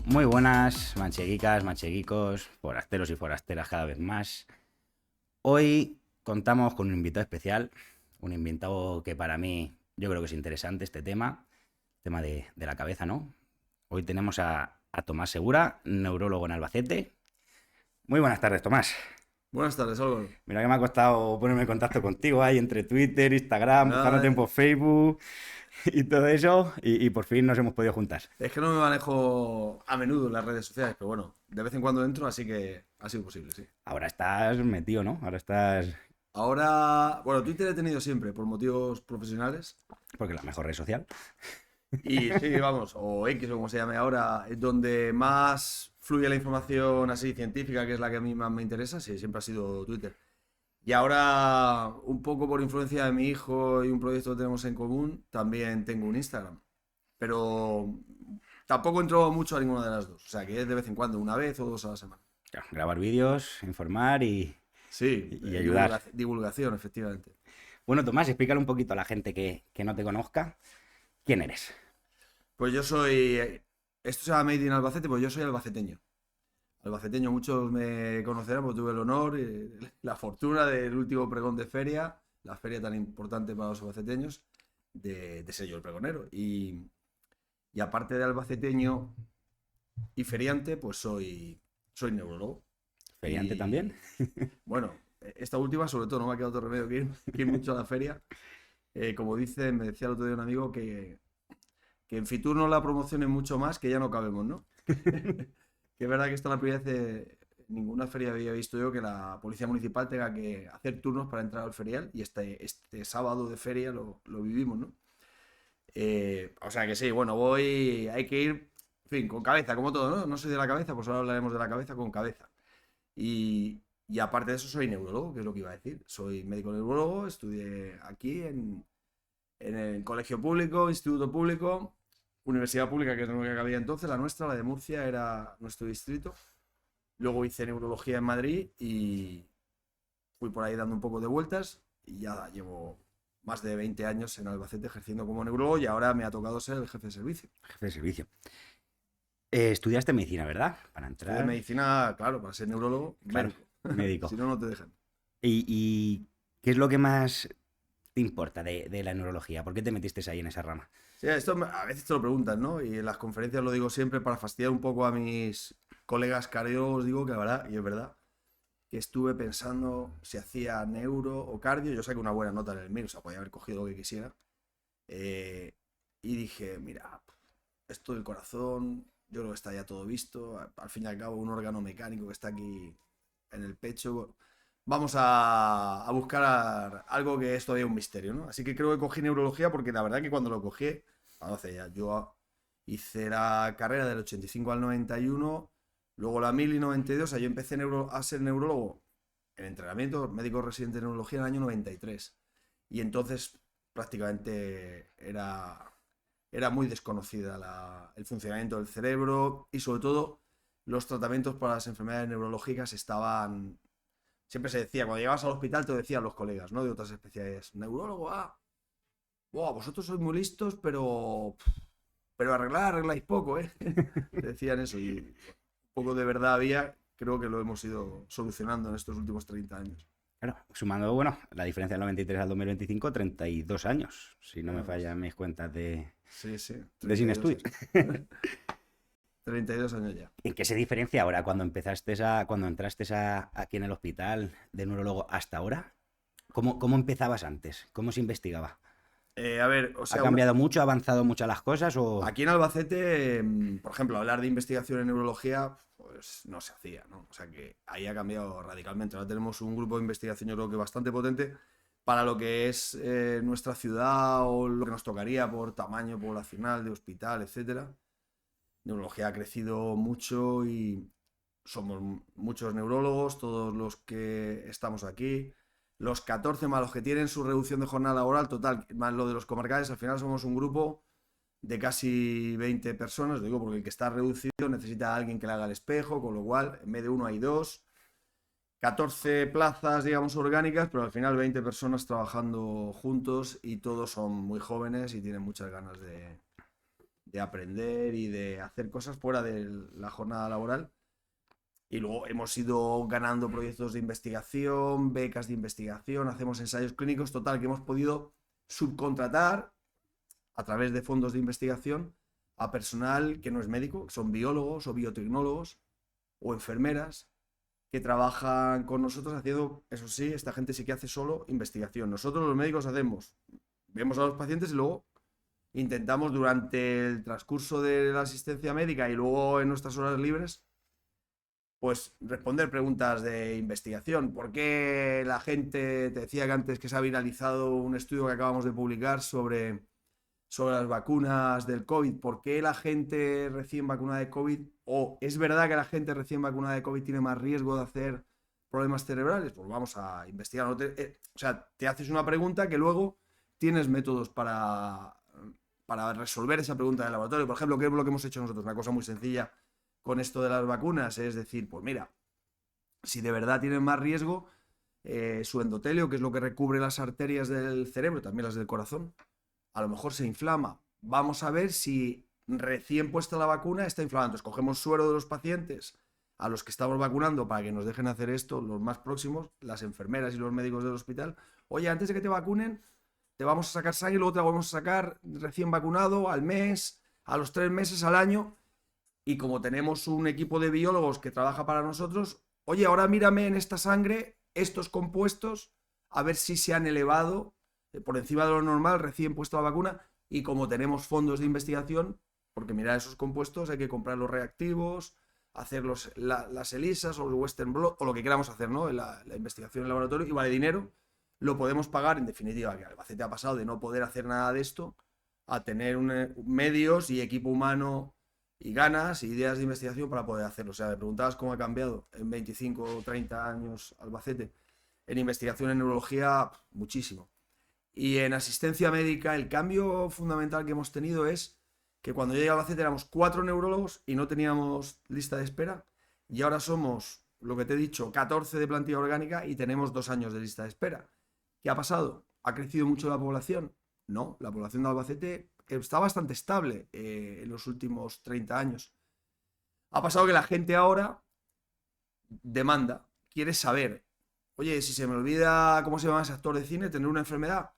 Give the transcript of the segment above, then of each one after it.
Muy buenas, mancheguicas, mancheguicos, forasteros y forasteras cada vez más. Hoy contamos con un invitado especial, un invitado que para mí yo creo que es interesante este tema de la cabeza, ¿no? Hoy tenemos a Tomás Segura, neurólogo en Albacete. Muy buenas tardes, Tomás. Buenas tardes, Álvaro. Mira que me ha costado ponerme en contacto contigo ahí entre Twitter, Instagram, buscándote Nada, por Facebook y todo eso, y por fin nos hemos podido juntar. es que no me manejo a menudo en las redes sociales, pero bueno, de vez en cuando entro, así que ha sido posible, sí. Ahora estás metido, ¿no? Ahora estás... Ahora, bueno, Twitter he tenido siempre por motivos profesionales Porque es la mejor red social. y sí, vamos, o X o como se llame ahora, es donde más fluye la información así científica, que es la que a mí más me interesa, sí, siempre ha sido Twitter. Y ahora, un poco por influencia de mi hijo y un proyecto que tenemos en común, también tengo un Instagram. Pero tampoco entro mucho a ninguna de las dos. O sea, que es de vez en cuando, una vez o dos a la semana. Claro, grabar vídeos, informar Sí, y ayudar. divulgación, efectivamente. Bueno, Tomás, explícale un poquito a la gente que no te conozca quién eres. Pues yo soy. Esto se llama Made in Albacete, pues yo soy albaceteño. Albaceteño, muchos me conocerán porque tuve el honor y la fortuna del último pregón de feria, la feria tan importante para los albaceteños, de ser yo el pregonero. Y aparte de albaceteño y feriante, pues soy neurólogo. Feriante también. Y bueno, esta última, sobre todo, no me ha quedado otro remedio que ir mucho a la feria. Como dice, me decía el otro día un amigo que en Fitur no la promocionen mucho más, que ya no cabemos, ¿no? Que es verdad que esta es la primera vez ninguna feria había visto yo que la policía municipal tenga que hacer turnos para entrar al ferial y este sábado de feria lo vivimos, ¿no? O sea que sí, bueno, hay que ir, en fin, con cabeza, como todo, ¿no? No soy de la cabeza, pues ahora hablaremos de la cabeza con cabeza. Y aparte de eso, soy neurólogo, que es lo que iba a decir. Soy médico neurólogo, estudié aquí en el colegio público, instituto público, universidad pública, que es la única que había entonces, la nuestra, la de Murcia, era nuestro distrito. Luego hice neurología en Madrid y fui por ahí dando un poco de vueltas y ya llevo más de 20 años en Albacete ejerciendo como neurólogo y ahora me ha tocado ser el jefe de servicio. Jefe de servicio. Estudiaste medicina, ¿verdad? Para Estudié entrar, medicina, claro, para ser neurólogo, claro, médico. Si médico. no, no te dejan. ¿Y qué es lo que más te importa de la neurología? ¿Por qué te metiste ahí en esa rama? Sí, esto a veces te lo preguntan, ¿no? Y en las conferencias lo digo siempre para fastidiar un poco a mis colegas cardiólogos, digo que la verdad, y es verdad, que estuve pensando si hacía neuro o cardio, yo saqué una buena nota en el MIR, o sea, podía haber cogido lo que quisiera, eh, y dije, mira, esto del corazón, yo creo que está ya todo visto, al fin y al cabo un órgano mecánico que está aquí en el pecho, vamos a buscar algo que es todavía un misterio, ¿no? Así que creo que cogí neurología porque la verdad que cuando lo cogí, hace ya, yo hice la carrera del 85 al 91, luego la 1000 y 92, o sea, yo empecé a ser neurólogo en entrenamiento, médico residente de neurología en el año 93. Y entonces prácticamente era muy desconocida el funcionamiento del cerebro y sobre todo los tratamientos para las enfermedades neurológicas estaban. Siempre se decía, cuando llegabas al hospital te decían los colegas, ¿no? De otras especialidades, neurólogo, wow, vosotros sois muy listos, pero arregláis poco, ¿eh? Te decían eso y un poco de verdad había, creo que lo hemos ido solucionando en estos últimos 30 años. Claro, sumando, bueno, la diferencia del 93 al 2025, 32 años, si no me Bueno, pues, fallan mis cuentas sí, sí, de sin 32 estudios. años. 32 años ya. ¿En qué se diferencia ahora cuando entraste aquí en el hospital de neurólogo hasta ahora? ¿Cómo empezabas antes? ¿Cómo se investigaba? A ver, o ¿Ha sea, cambiado mucho? ¿Ha avanzado mucho las cosas? aquí en Albacete, por ejemplo, hablar de investigación en neurología, pues no se hacía, ¿no? O sea que ahí ha cambiado radicalmente. Ahora tenemos un grupo de investigación, yo creo que bastante potente para lo que es nuestra ciudad o lo que nos tocaría por tamaño poblacional, de hospital, etcétera. Neurología ha crecido mucho y somos muchos neurólogos, todos los que estamos aquí. Los 14 más los que tienen su reducción de jornada laboral total, más lo de los comarcales, al final somos un grupo de casi 20 personas, lo digo porque el que está reducido necesita a alguien que le haga el espejo, con lo cual en vez de uno hay dos, 14 plazas, digamos, orgánicas, pero al final 20 personas trabajando juntos y todos son muy jóvenes y tienen muchas ganas de aprender y de hacer cosas fuera de la jornada laboral. Y luego hemos ido ganando proyectos de investigación, becas de investigación, hacemos ensayos clínicos, total, que hemos podido subcontratar a través de fondos de investigación a personal que no es médico, que son biólogos o biotecnólogos o enfermeras que trabajan con nosotros haciendo, eso sí, esta gente sí que hace solo investigación. Nosotros los médicos vemos a los pacientes y luego intentamos durante el transcurso de la asistencia médica y luego en nuestras horas libres, pues responder preguntas de investigación. ¿Por qué la gente, te decía que antes que se ha viralizado un estudio que acabamos de publicar sobre las vacunas del COVID? ¿Por qué la gente recién vacunada de COVID, o es verdad que la gente recién vacunada de COVID tiene más riesgo de hacer problemas cerebrales? Pues vamos a investigar. O sea, te haces una pregunta que luego tienes métodos para resolver esa pregunta del laboratorio. Por ejemplo, ¿qué es lo que hemos hecho nosotros? Una cosa muy sencilla con esto de las vacunas, es decir, pues mira, si de verdad tienen más riesgo, su endotelio, que es lo que recubre las arterias del cerebro, también las del corazón, a lo mejor se inflama. Vamos a ver si recién puesta la vacuna está inflamada. Entonces cogemos suero de los pacientes a los que estamos vacunando para que nos dejen hacer esto, los más próximos, las enfermeras y los médicos del hospital. Oye, antes de que te vacunen, te vamos a sacar sangre y luego te la vamos a sacar recién vacunado al mes, a los 3 meses, al año. Y como tenemos un equipo de biólogos que trabaja para nosotros, oye, ahora mírame en esta sangre estos compuestos, a ver si se han elevado por encima de lo normal recién puesto la vacuna. Y como tenemos fondos de investigación, porque mirar esos compuestos hay que comprar los reactivos, hacer las ELISAs o el Western blot o lo que queramos hacer, ¿no? La investigación en el laboratorio, y vale dinero, lo podemos pagar. En definitiva, que Albacete ha pasado de no poder hacer nada de esto a tener medios y equipo humano y ganas y ideas de investigación para poder hacerlo. O sea, me preguntabas cómo ha cambiado en 25 o 30 años Albacete. En investigación en neurología, muchísimo. Y en asistencia médica, el cambio fundamental que hemos tenido es que cuando yo llegué a Albacete éramos 4 neurólogos y no teníamos lista de espera. Y ahora somos, lo que te he dicho, 14 de plantilla orgánica y tenemos 2 años de lista de espera. ¿Qué ha pasado? ¿Ha crecido mucho la población? No, la población de Albacete está bastante estable en los últimos 30 años. Ha pasado que la gente ahora demanda, quiere saber. Oye, si se me olvida cómo se llama ese actor de cine, ¿tendré una enfermedad?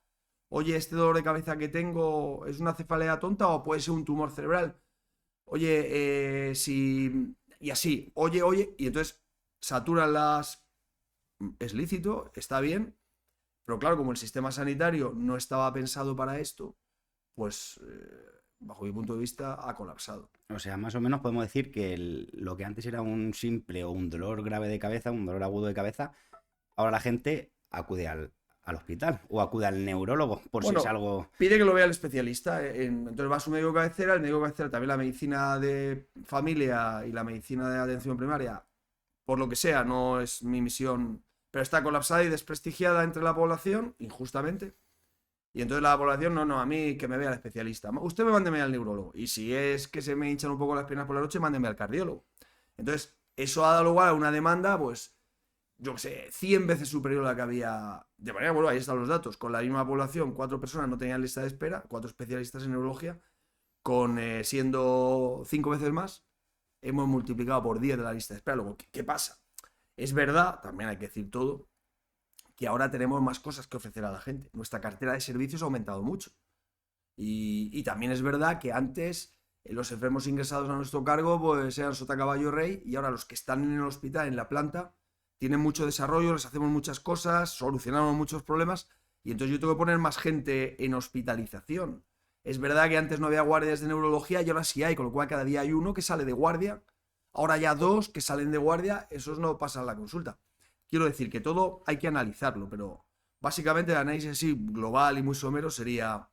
Oye, este dolor de cabeza que tengo, ¿es una cefalea tonta o puede ser un tumor cerebral? Oye, si... Y así, oye, y entonces saturan las... Es lícito, está bien, pero claro, como el sistema sanitario no estaba pensado para esto, pues, bajo mi punto de vista, ha colapsado. O sea, más o menos podemos decir que lo que antes era un simple o un dolor grave de cabeza, un dolor agudo de cabeza, ahora la gente acude al hospital o acude al neurólogo por si es algo... Pide que lo vea el especialista. Entonces va a su médico de cabecera, el médico de cabecera también la medicina de familia y la medicina de atención primaria, por lo que sea, no es mi misión, pero está colapsada y desprestigiada entre la población, injustamente. Y entonces la población, no, a mí que me vea el especialista. Usted me mándeme al neurólogo. Y si es que se me hinchan un poco las piernas por la noche, mándeme al cardiólogo. Entonces, eso ha dado lugar a una demanda, pues, yo qué sé, 100 veces superior a la que había. De manera, bueno, ahí están los datos. Con la misma población, 4 personas no tenían lista de espera, 4 especialistas en neurología, siendo 5 veces más, hemos multiplicado por 10 de la lista de espera. Luego, ¿qué pasa? Es verdad, también hay que decir todo, que ahora tenemos más cosas que ofrecer a la gente. Nuestra cartera de servicios ha aumentado mucho. Y también es verdad que antes los enfermos ingresados a nuestro cargo pues eran sota, caballo, rey, y ahora los que están en el hospital, en la planta, tienen mucho desarrollo, les hacemos muchas cosas, solucionamos muchos problemas, y entonces yo tengo que poner más gente en hospitalización. Es verdad que antes no había guardias de neurología y ahora sí hay, con lo cual cada día hay uno que sale de guardia, ahora ya 2 que salen de guardia, esos no pasan la consulta. Quiero decir que todo hay que analizarlo, pero básicamente el análisis así global y muy somero sería: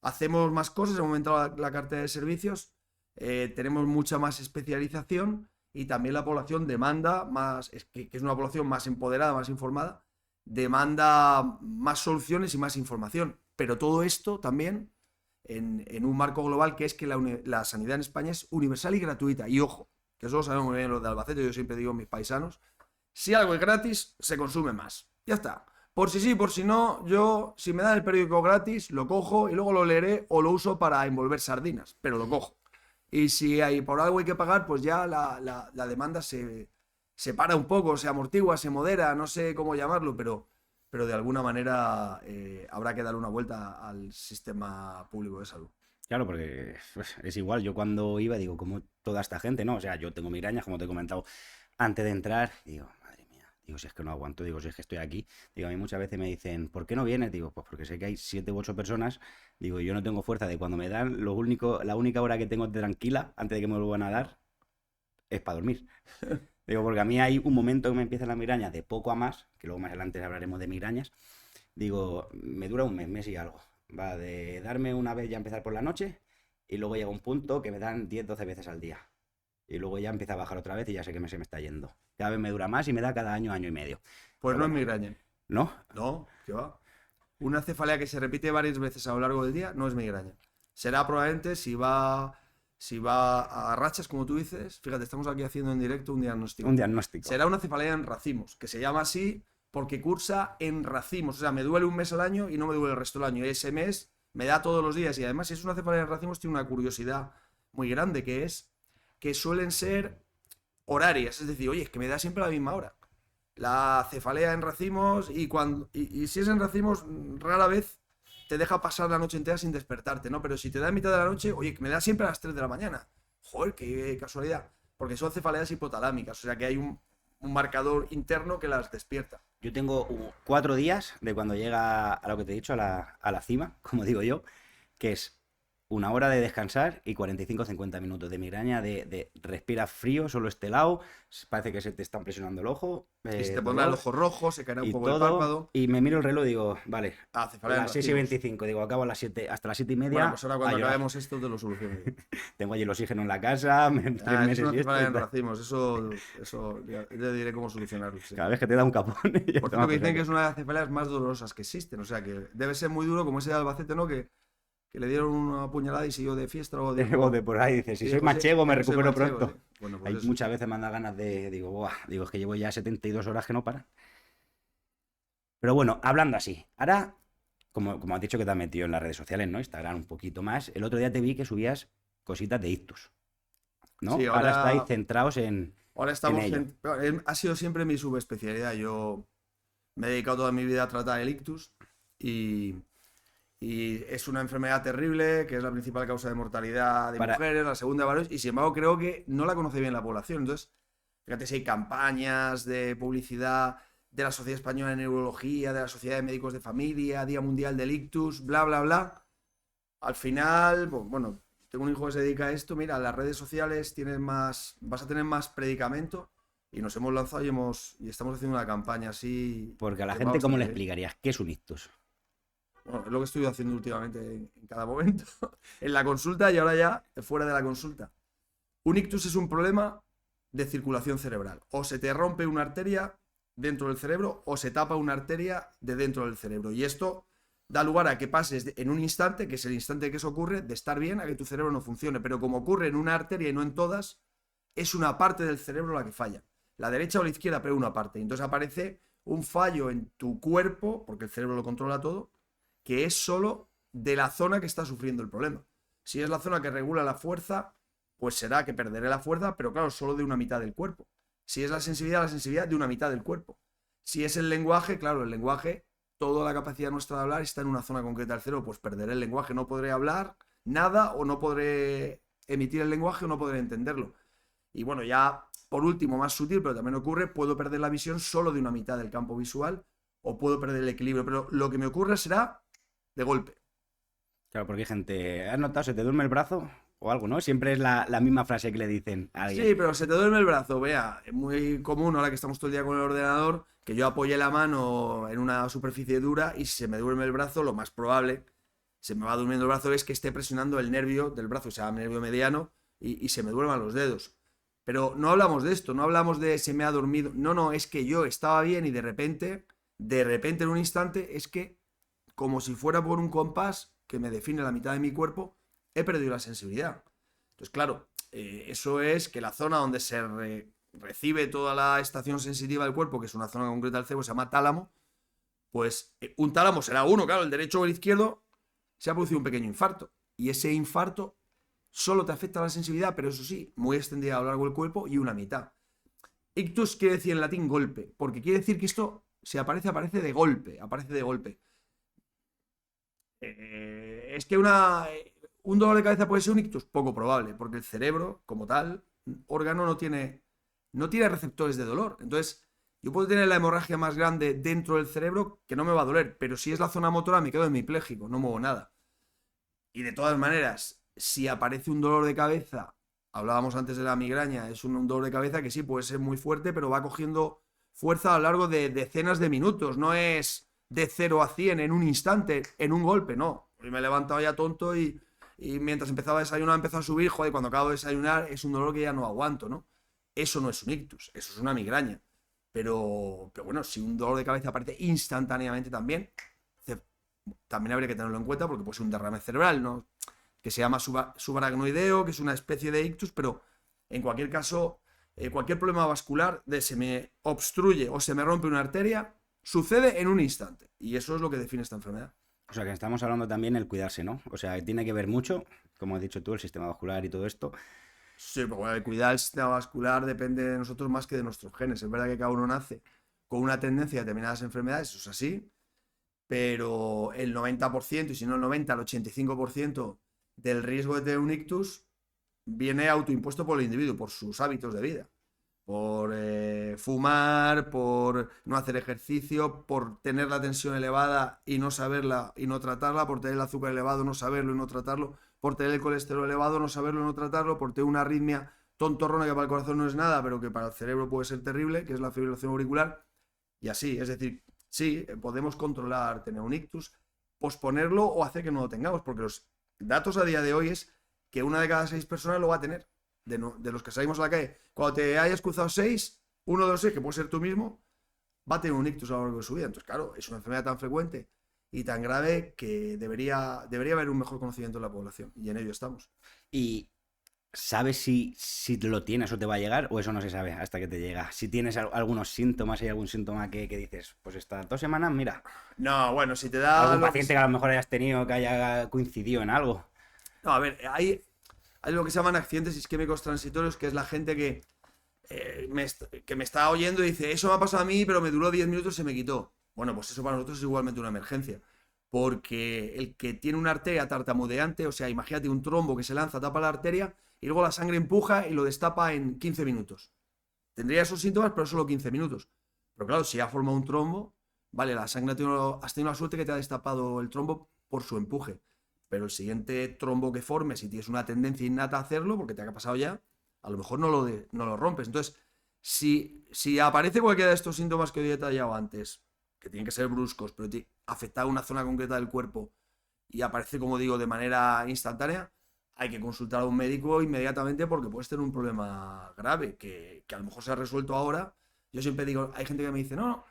hacemos más cosas, hemos aumentado la cartera de servicios, tenemos mucha más especialización y también la población demanda más, que es una población más empoderada, más informada, demanda más soluciones y más información. Pero todo esto también en un marco global que es que la sanidad en España es universal y gratuita. Y ojo, que eso lo sabemos muy bien los de Albacete, yo siempre digo a mis paisanos: si algo es gratis, se consume más. Ya está. Por si sí, por si no, yo, si me dan el periódico gratis, lo cojo y luego lo leeré o lo uso para envolver sardinas, pero lo cojo. Y si hay por algo hay que pagar, pues ya la demanda se para un poco, se amortigua, se modera, no sé cómo llamarlo, pero de alguna manera habrá que darle una vuelta al sistema público de salud. Claro, porque pues, es igual, yo cuando iba digo, como toda esta gente, ¿no? O sea, yo tengo migrañas, como te he comentado antes de entrar, y digo, madre mía, digo, si es que no aguanto, digo, si es que estoy aquí, digo, a mí muchas veces me dicen, ¿por qué no vienes? Digo, pues porque sé que hay 7 u 8 personas, digo, yo no tengo fuerza de cuando me dan, la única hora que tengo de tranquila, antes de que me lo vuelvan a dar, es para dormir. Digo, porque a mí hay un momento que me empieza la migraña de poco a más, que luego más adelante hablaremos de migrañas, digo, me dura un mes, mes y algo. Va de darme una vez ya empezar por la noche y luego llega un punto que me dan 10 12 veces al día. Y luego ya empieza a bajar otra vez y ya sé que se me está yendo. Cada vez me dura más y me da cada año, año y medio. Pues Pero no es bueno, migraña. ¿no? No, ¿qué va? Una cefalea que se repite varias veces a lo largo del día no es migraña. Será probablemente si va a rachas, como tú dices. Fíjate, estamos aquí haciendo en directo un diagnóstico. Un diagnóstico. Será una cefalea en racimos, que se llama así porque cursa en racimos. O sea, me duele un mes al año y no me duele el resto del año. Ese mes me da todos los días. Y además, si es una cefalea en racimos, tiene una curiosidad muy grande, que es que suelen ser horarias. Es decir, oye, es que me da siempre a la misma hora. La cefalea en racimos y si es en racimos, rara vez te deja pasar la noche entera sin despertarte, ¿no? Pero si te da en mitad de la noche, oye, que me da siempre a las 3 de la mañana. Joder, qué casualidad. Porque son cefaleas hipotalámicas, o sea que hay un marcador interno que las despierta. Yo tengo 4 días de cuando llega a lo que te he dicho, a la cima, como digo yo, que es 1 hora de descansar y 45 50 minutos de migraña, de respira frío, solo este lado, parece que se te está presionando el ojo, Y se te pondrá el dolor ojo rojo, se caerá un y poco el todo. párpado. Y me miro el reloj y digo, vale, Ah, cefalea en las 6 y racimos. 25 digo, acabo a las 7, hasta las 7 y media. Bueno, pues ahora cuando a llorar. acabemos esto te lo soluciono yo. Tengo allí el oxígeno en la casa, 3 Ah, es meses una y esto. cefalea Y en tal. racimos, eso ya te diré cómo solucionarlo. Sí. Cada vez que te da un capón. Ya Por te cierto, que vas a dicen que sacar. es una de las cefaleas más dolorosas que existen. O sea, que debe ser muy duro, como ese de Albacete, ¿no? Que le dieron una puñalada y siguió de fiesta o Luego de por ahí dices, y si soy dijo, sí, manchego me que soy recupero manchego, pronto. sí. Bueno, pues Hay eso. muchas veces me da ganas de, digo, buah, digo, es que llevo ya 72 horas que no para. Pero bueno, hablando así, ahora, como has dicho que te has metido en las redes sociales, ¿no? Instagram un poquito más, el otro día te vi que subías cositas de ictus, ¿no? Sí, Ahora estáis ahora, centrados en ahora en estamos. ello. Ha sido siempre mi subespecialidad. Yo me he dedicado toda mi vida a tratar el ictus y, y es una enfermedad terrible, que es la principal causa de mortalidad de Para, mujeres, la segunda de varones, y sin embargo creo que no la conoce bien la población. Entonces, fíjate si hay campañas de publicidad de la Sociedad Española de Neurología, de la Sociedad de Médicos de Familia, Día Mundial del Ictus, bla, bla, bla. Al final, pues, bueno, tengo un hijo que se dedica a esto. Mira, las redes sociales vas a tener más predicamento y nos hemos lanzado y estamos haciendo una campaña así porque a la que va gente, ¿cómo le bastante bien. explicarías qué es un ictus? Bueno, es lo que estoy haciendo últimamente en cada momento, en la consulta y ahora ya fuera de la consulta. Un ictus es un problema de circulación cerebral. O se te rompe una arteria dentro del cerebro o se tapa una arteria de dentro del cerebro. Y esto da lugar a que pases en un instante, que es el instante que eso ocurre, de estar bien a que tu cerebro no funcione. Pero como ocurre en una arteria y no en todas, es una parte del cerebro la que falla. La derecha o la izquierda, pero una parte. Entonces aparece un fallo en tu cuerpo, porque el cerebro lo controla todo, que es solo de la zona que está sufriendo el problema. Si es la zona que regula la fuerza, pues será que perderé la fuerza, pero claro, solo de una mitad del cuerpo. Si es la sensibilidad de una mitad del cuerpo. Si es el lenguaje, claro, el lenguaje, toda la capacidad nuestra de hablar está en una zona concreta del cerebro, pues perderé el lenguaje, no podré hablar nada o no podré emitir el lenguaje o no podré entenderlo. Y bueno, ya por último, más sutil, pero también ocurre, puedo perder la visión solo de una mitad del campo visual o puedo perder el equilibrio, pero lo que me ocurre será de golpe. Claro, porque hay gente, ¿has notado? ¿Se te duerme el brazo? O algo, ¿no? Siempre es la misma frase que le dicen a alguien. Sí, pero se te duerme el brazo, vea, es muy común ahora que estamos todo el día con el ordenador, que yo apoye la mano en una superficie dura y si se me duerme el brazo, lo más probable, se me va durmiendo el brazo, es que esté presionando el nervio del brazo, o sea, el nervio mediano, y se me duerman los dedos. Pero no hablamos de esto, no hablamos de se me ha dormido, no, es que yo estaba bien y de repente en un instante, es que como si fuera por un compás que me define la mitad de mi cuerpo, he perdido la sensibilidad. Entonces, claro, eso es que la zona donde se recibe toda la estación sensitiva del cuerpo, que es una zona concreta del cerebro, se llama tálamo, Pues un tálamo será uno, claro, el derecho o el izquierdo, se ha producido un pequeño infarto. Y ese infarto solo te afecta a la sensibilidad, pero eso sí, muy extendida a lo largo del cuerpo y una mitad. Ictus quiere decir en latín golpe, porque quiere decir que esto, si aparece de golpe, aparece de golpe. Es que un dolor de cabeza puede ser un ictus, poco probable, porque el cerebro, como tal, órgano no tiene receptores de dolor. Entonces, yo puedo tener la hemorragia más grande dentro del cerebro que no me va a doler, pero si es la zona motora me quedo hemipléjico, no muevo nada. Y de todas maneras, si aparece un dolor de cabeza, hablábamos antes de la migraña, es un dolor de cabeza que sí puede ser muy fuerte, pero va cogiendo fuerza a lo largo de decenas de minutos, no es de 0 a 100 en un instante, en un golpe, no. Hoy me he levantado ya tonto y mientras empezaba a desayunar empezó a subir, joder, cuando acabo de desayunar es un dolor que ya no aguanto, ¿no? Eso no es un ictus, eso es una migraña. Pero bueno, si un dolor de cabeza aparece instantáneamente también habría que tenerlo en cuenta porque puede ser un derrame cerebral, ¿no? Que se llama subaracnoideo, que es una especie de ictus, pero en cualquier caso, cualquier problema vascular de se me obstruye o se me rompe una arteria, sucede en un instante. Y eso es lo que define esta enfermedad. O sea, que estamos hablando también del cuidarse, ¿no? O sea, tiene que ver mucho, como has dicho tú, el sistema vascular y todo esto. Sí, pero bueno, cuidar el sistema vascular depende de nosotros más que de nuestros genes. Es verdad que cada uno nace con una tendencia a determinadas enfermedades, eso es así, pero el 90%, y si no el 90, el 85% del riesgo de tener un ictus viene autoimpuesto por el individuo, por sus hábitos de vida. Por fumar, por no hacer ejercicio, por tener la tensión elevada y no saberla y no tratarla, por tener el azúcar elevado, no saberlo y no tratarlo, por tener el colesterol elevado, no saberlo y no tratarlo, por tener una arritmia tontorrona que para el corazón no es nada, pero que para el cerebro puede ser terrible, que es la fibrilación auricular, y así. Es decir, sí, podemos controlar tener un ictus, posponerlo o hacer que no lo tengamos, porque los datos a día de hoy es que 1 de cada 6 personas lo va a tener. De los que salimos a la calle, cuando te hayas cruzado 6, 1 de los 6, que puede ser tú mismo, va a tener un ictus a lo largo de su vida. Entonces, claro, es una enfermedad tan frecuente y tan grave que debería haber un mejor conocimiento de la población, y en ello estamos. ¿Y sabes si lo tienes o te va a llegar o eso no se sabe hasta que te llega? Si tienes algunos síntomas, hay algún síntoma que dices, pues estas 2 semanas, mira. No, bueno, si te da... Algún paciente que a lo mejor hayas tenido que haya coincidido en algo. No, a ver, hay lo que se llaman accidentes isquémicos transitorios, que es la gente que me está oyendo y dice, eso me ha pasado a mí, pero me duró 10 minutos y se me quitó. Bueno, pues eso para nosotros es igualmente una emergencia. Porque el que tiene una arteria tartamudeante, o sea, imagínate un trombo que se lanza, tapa la arteria y luego la sangre empuja y lo destapa en 15 minutos. Tendría esos síntomas, pero solo 15 minutos. Pero claro, si ha formado un trombo, vale, la sangre has tenido la suerte que te ha destapado el trombo por su empuje. Pero el siguiente trombo que formes, si tienes una tendencia innata a hacerlo, porque te ha pasado ya, a lo mejor no lo rompes. Entonces, si aparece cualquiera de estos síntomas que he detallado antes, que tienen que ser bruscos, pero afectar una zona concreta del cuerpo y aparece, como digo, de manera instantánea, hay que consultar a un médico inmediatamente porque puedes tener un problema grave que a lo mejor se ha resuelto ahora. Yo siempre digo, hay gente que me dice, no,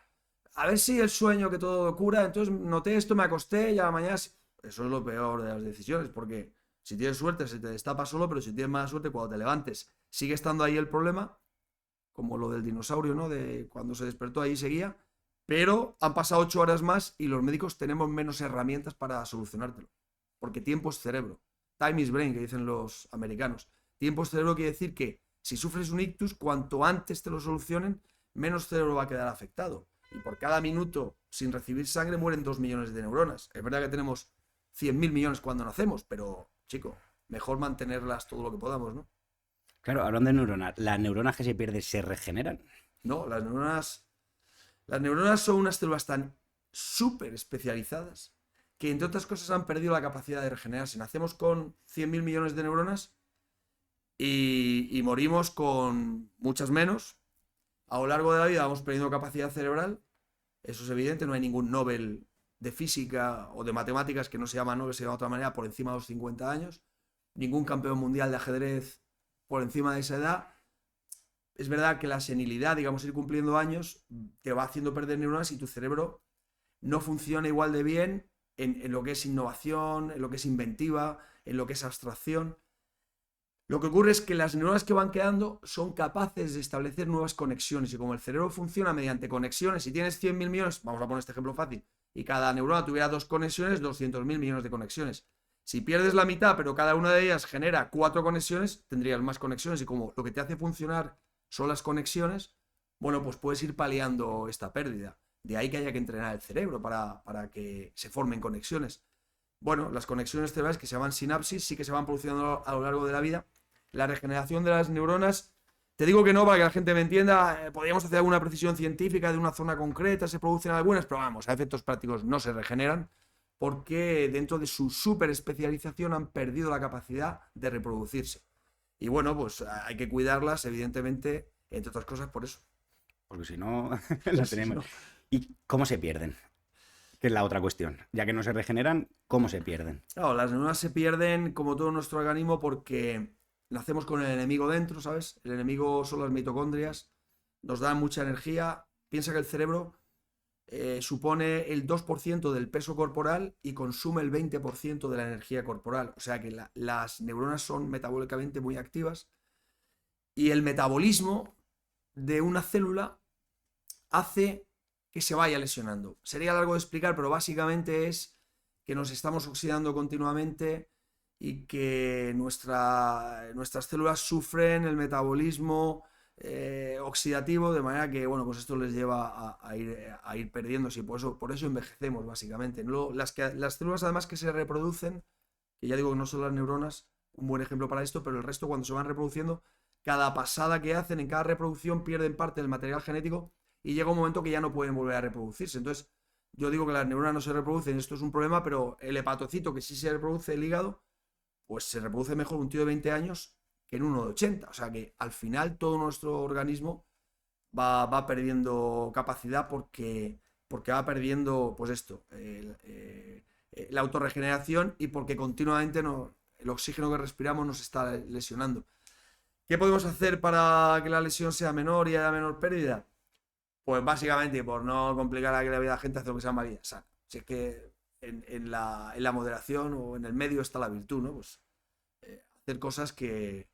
a ver si el sueño que todo cura, entonces noté esto, me acosté y a la mañana... Eso es lo peor de las decisiones, porque si tienes suerte se te destapa solo, pero si tienes mala suerte cuando te levantes sigue estando ahí el problema, como lo del dinosaurio, ¿no? De cuando se despertó ahí seguía, pero han pasado 8 horas más y los médicos tenemos menos herramientas para solucionártelo, porque tiempo es cerebro. Time is brain, que dicen los americanos. Tiempo es cerebro quiere decir que si sufres un ictus, cuanto antes te lo solucionen, menos cerebro va a quedar afectado. Y por cada minuto sin recibir sangre mueren 2 millones de neuronas. Es verdad que tenemos 100.000 millones cuando nacemos, pero, chico, mejor mantenerlas todo lo que podamos, ¿no? Claro, hablando de neuronas, ¿las neuronas que se pierden se regeneran? No, las neuronas son unas células tan súper especializadas que, entre otras cosas, han perdido la capacidad de regenerarse. Nacemos con 100.000 millones de neuronas y morimos con muchas menos. A lo largo de la vida vamos perdiendo capacidad cerebral, eso es evidente, no hay ningún Nobel de física o de matemáticas que no se llama Nobel, se llama de otra manera, por encima de los 50 años, ningún campeón mundial de ajedrez por encima de esa edad. Es verdad que la senilidad, digamos, ir cumpliendo años, te va haciendo perder neuronas y tu cerebro no funciona igual de bien en lo que es innovación, en lo que es inventiva, en lo que es abstracción. Lo que ocurre es que las neuronas que van quedando son capaces de establecer nuevas conexiones y como el cerebro funciona mediante conexiones, si tienes 100.000 millones, vamos a poner este ejemplo fácil, y cada neurona tuviera 2 conexiones, 200.000 millones de conexiones. Si pierdes la mitad, pero cada una de ellas genera 4 conexiones, tendrías más conexiones, y como lo que te hace funcionar son las conexiones, bueno, pues puedes ir paliando esta pérdida. De ahí que haya que entrenar el cerebro para que se formen conexiones. Bueno, las conexiones cerebrales, que se llaman sinapsis, sí que se van produciendo a lo largo de la vida. La regeneración de las neuronas, te digo que no, para que la gente me entienda, podríamos hacer alguna precisión científica de una zona concreta, se producen algunas, pero vamos, a efectos prácticos no se regeneran, porque dentro de su super especialización han perdido la capacidad de reproducirse. Y bueno, pues hay que cuidarlas, evidentemente, entre otras cosas, por eso. Porque si no, la tenemos. No. ¿Y cómo se pierden? Que es la otra cuestión. Ya que no se regeneran, ¿cómo se pierden? Claro, las neuronas se pierden, como todo nuestro organismo, porque nacemos con el enemigo dentro, ¿sabes? El enemigo son las mitocondrias, nos dan mucha energía. Piensa que el cerebro supone el 2% del peso corporal y consume el 20% de la energía corporal. O sea que las neuronas son metabólicamente muy activas, y el metabolismo de una célula hace que se vaya lesionando. Sería largo de explicar, pero básicamente es que nos estamos oxidando continuamente y que nuestras células sufren el metabolismo oxidativo, de manera que, bueno, pues esto les lleva a ir perdiéndose, y por eso envejecemos, básicamente. Las células, además, que se reproducen, que ya digo que no son las neuronas, un buen ejemplo para esto, pero el resto, cuando se van reproduciendo, cada pasada que hacen en cada reproducción pierden parte del material genético, y llega un momento que ya no pueden volver a reproducirse. Entonces, yo digo que las neuronas no se reproducen, esto es un problema, pero el hepatocito, que sí se reproduce, el hígado, pues se reproduce mejor un tío de 20 años que en uno de 80. O sea que al final todo nuestro organismo va perdiendo capacidad, porque va perdiendo, pues esto, la autorregeneración, y porque continuamente el oxígeno que respiramos nos está lesionando. ¿Qué podemos hacer para que la lesión sea menor y haya menor pérdida? Pues básicamente, por no complicar la vida a la gente, hacer lo que se llama vida sana. Si es que en la moderación o en el medio está la virtud, ¿no? Pues hacer cosas que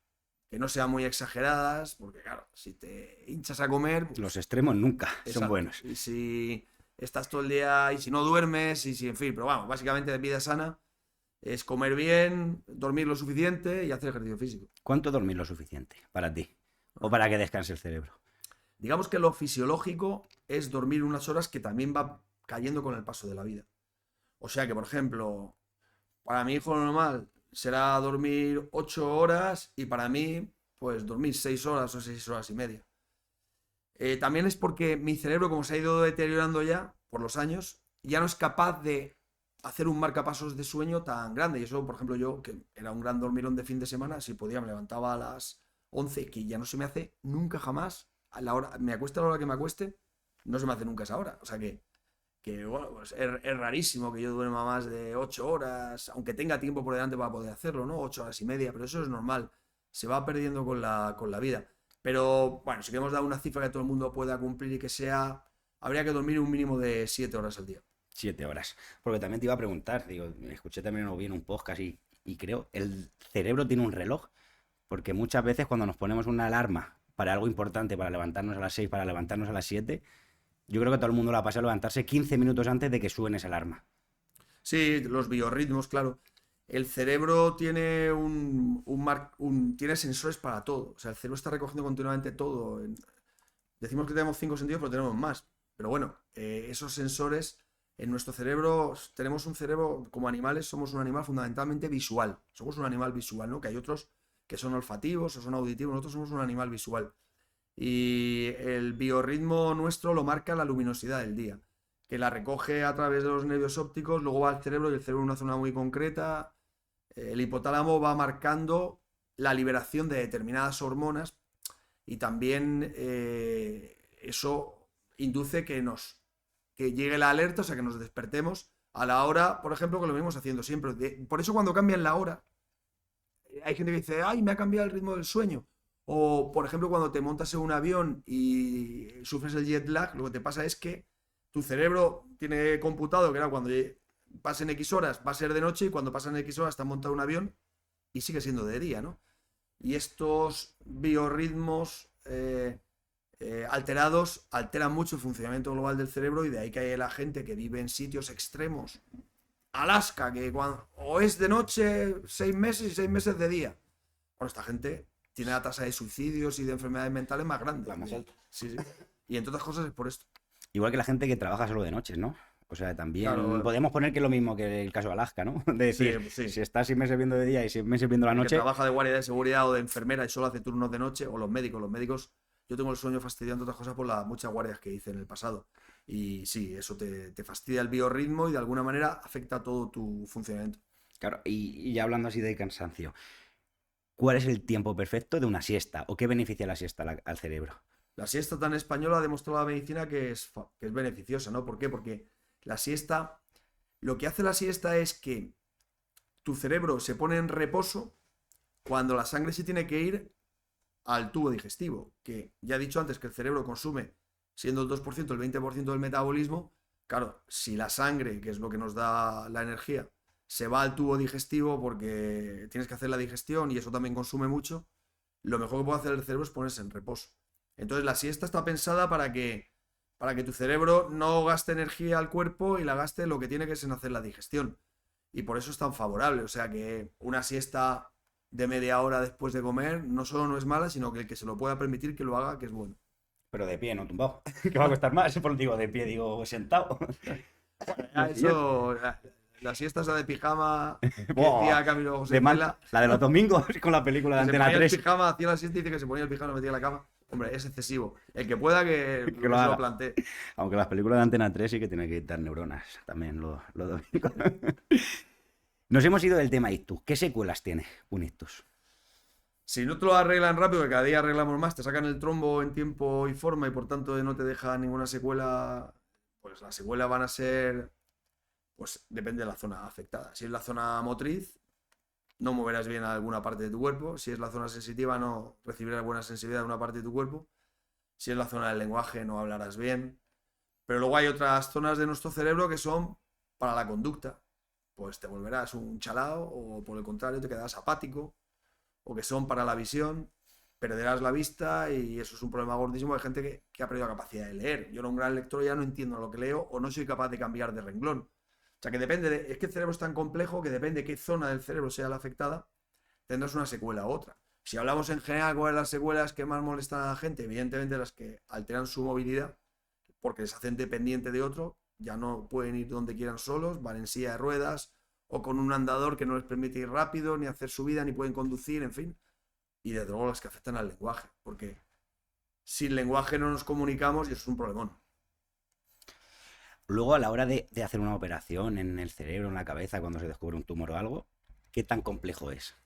no sean muy exageradas, porque claro, si te hinchas a comer... Pues, los extremos nunca exacto, son buenos. Y si estás todo el día, y si no duermes, y si, en fin, pero vamos, básicamente vida sana es comer bien, dormir lo suficiente y hacer ejercicio físico. ¿Cuánto dormir lo suficiente para ti? ¿O para que descanse el cerebro? Digamos que lo fisiológico es dormir unas horas, que también va cayendo con el paso de la vida. O sea que, por ejemplo, para mi hijo normal será dormir 8 horas, y para mí, pues dormir 6 horas o 6 horas y media. También es porque mi cerebro, como se ha ido deteriorando ya por los años, ya no es capaz de hacer un marcapasos de sueño tan grande. Y eso, por ejemplo, yo, que era un gran dormirón de fin de semana, si podía me levantaba a las 11, que ya no se me hace nunca jamás. A la hora, me acueste a la hora que me acueste, no se me hace nunca esa hora. O sea que bueno, pues es rarísimo que yo duerma más de 8 horas, aunque tenga tiempo por delante para poder hacerlo, ¿no? 8 horas y media, pero eso es normal. Se va perdiendo con la vida. Pero bueno, si queremos dar una cifra que todo el mundo pueda cumplir y que sea, habría que dormir un mínimo de 7 horas al día. 7 horas. Porque también te iba a preguntar, digo, escuché también o vi en un podcast y creo, el cerebro tiene un reloj, porque muchas veces cuando nos ponemos una alarma para algo importante, para levantarnos a las 6, para levantarnos a las 7, yo creo que todo el mundo lo ha pasado a levantarse 15 minutos antes de que suene esa alarma. Sí, los biorritmos, claro. El cerebro tiene tiene sensores para todo. O sea, el cerebro está recogiendo continuamente todo. Decimos que tenemos 5 sentidos, pero tenemos más. Pero bueno, esos sensores en nuestro cerebro, tenemos un cerebro, como animales, somos un animal fundamentalmente visual. Somos un animal visual, ¿no? Que hay otros que son olfativos o son auditivos. Nosotros somos un animal visual. Y el biorritmo nuestro lo marca la luminosidad del día, que la recoge a través de los nervios ópticos, luego va al cerebro, y el cerebro en una zona muy concreta. El hipotálamo va marcando la liberación de determinadas hormonas, y también eso induce que llegue la alerta, o sea, que nos despertemos a la hora, por ejemplo, que lo venimos haciendo siempre. Por eso, cuando cambian la hora, hay gente que dice, ay, me ha cambiado el ritmo del sueño. O, por ejemplo, cuando te montas en un avión y sufres el jet lag, lo que te pasa es que tu cerebro tiene computado que cuando pasen X horas va a ser de noche, y cuando pasan X horas está montado un avión y sigue siendo de día, ¿no? Y estos biorritmos alterados, alteran mucho el funcionamiento global del cerebro y de ahí que hay la gente que vive en sitios extremos. Alaska, que o es de noche 6 meses y 6 meses de día. Bueno, esta gente tiene la tasa de suicidios y de enfermedades mentales más grande. La más alta. Sí, sí. Y entre otras cosas es por esto. Igual que la gente que trabaja solo de noches, ¿no? O sea, también Claro, podemos poner que es lo mismo que el caso de Alaska, ¿no? De sí, decir, pues sí. si estás 6 meses viendo de día y 6 meses viendo la El que noche, trabaja de guardia de seguridad o de enfermera y solo hace turnos de noche, o los médicos. Los médicos, yo tengo el sueño fastidiado, entre otras cosas, por las muchas guardias que hice en el pasado. Y sí, eso te fastidia el biorritmo y de alguna manera afecta todo tu funcionamiento. claro, y ya hablando así de cansancio, ¿cuál es el tiempo perfecto de una siesta? ¿O qué beneficia la siesta al cerebro? La siesta tan española ha demostrado la medicina que es beneficiosa, ¿no? ¿Por qué? Porque la siesta, lo que hace la siesta es que tu cerebro se pone en reposo cuando la sangre se tiene que ir al tubo digestivo, que ya he dicho antes que el cerebro consume, siendo el 2%, el 20% del metabolismo. Claro, si la sangre, que es lo que nos da la energía, se va al tubo digestivo porque tienes que hacer la digestión y eso también consume mucho, lo mejor que puede hacer el cerebro es ponerse en reposo. Entonces la siesta está pensada para que tu cerebro no gaste energía al cuerpo y la gaste lo que tiene que es en hacer la digestión. Y por eso es tan favorable. O sea que una siesta de media hora después de comer no solo no es mala, sino que el que se lo pueda permitir que lo haga, que es bueno. Pero de pie, no tumbado. Que va a costar más. Por digo de pie, digo sentado. Eso, la siesta esa de pijama que Buah, decía Camilo José de Cela, la de los domingos con la película de que se Antena ponía el 3. pijama, hacía la siesta y dice que se ponía el pijama y lo metía en la cama. Hombre, es excesivo. El que pueda que Que se lo lo haga. plantee. Aunque las películas de Antena 3 sí que tienen que quitar neuronas también los domingos. Nos hemos ido del tema ictus. ¿Qué secuelas tiene un ictus? Si no te lo arreglan rápido, que cada día arreglamos más, te sacan el trombo en tiempo y forma y por tanto no te deja ninguna secuela, pues las secuelas van a ser, pues depende de la zona afectada. Si es la zona motriz, no moverás bien alguna parte de tu cuerpo. Si es la zona sensitiva, no recibirás buena sensibilidad de una parte de tu cuerpo. Si es la zona del lenguaje, no hablarás bien. Pero luego hay otras zonas de nuestro cerebro que son para la conducta. Pues te volverás un chalao o por el contrario te quedarás apático, o que son para la visión, perderás la vista y eso es un problema gordísimo de gente que ha perdido la capacidad de leer. Yo era un gran lector y ya no entiendo lo que leo o no soy capaz de cambiar de renglón. O sea que depende, es que el cerebro es tan complejo que depende de qué zona del cerebro sea la afectada, tendrás una secuela u otra. Si hablamos en general cuáles son las secuelas que más molestan a la gente, evidentemente las que alteran su movilidad porque les hacen dependiente de otro, ya no pueden ir donde quieran solos, van en silla de ruedas o con un andador que no les permite ir rápido, ni hacer subida, ni pueden conducir, en fin. Y desde luego las que afectan al lenguaje, porque sin lenguaje no nos comunicamos y eso es un problemón. Luego, a la hora de hacer una operación en el cerebro, en la cabeza, cuando se descubre un tumor o algo, ¿qué tan complejo es?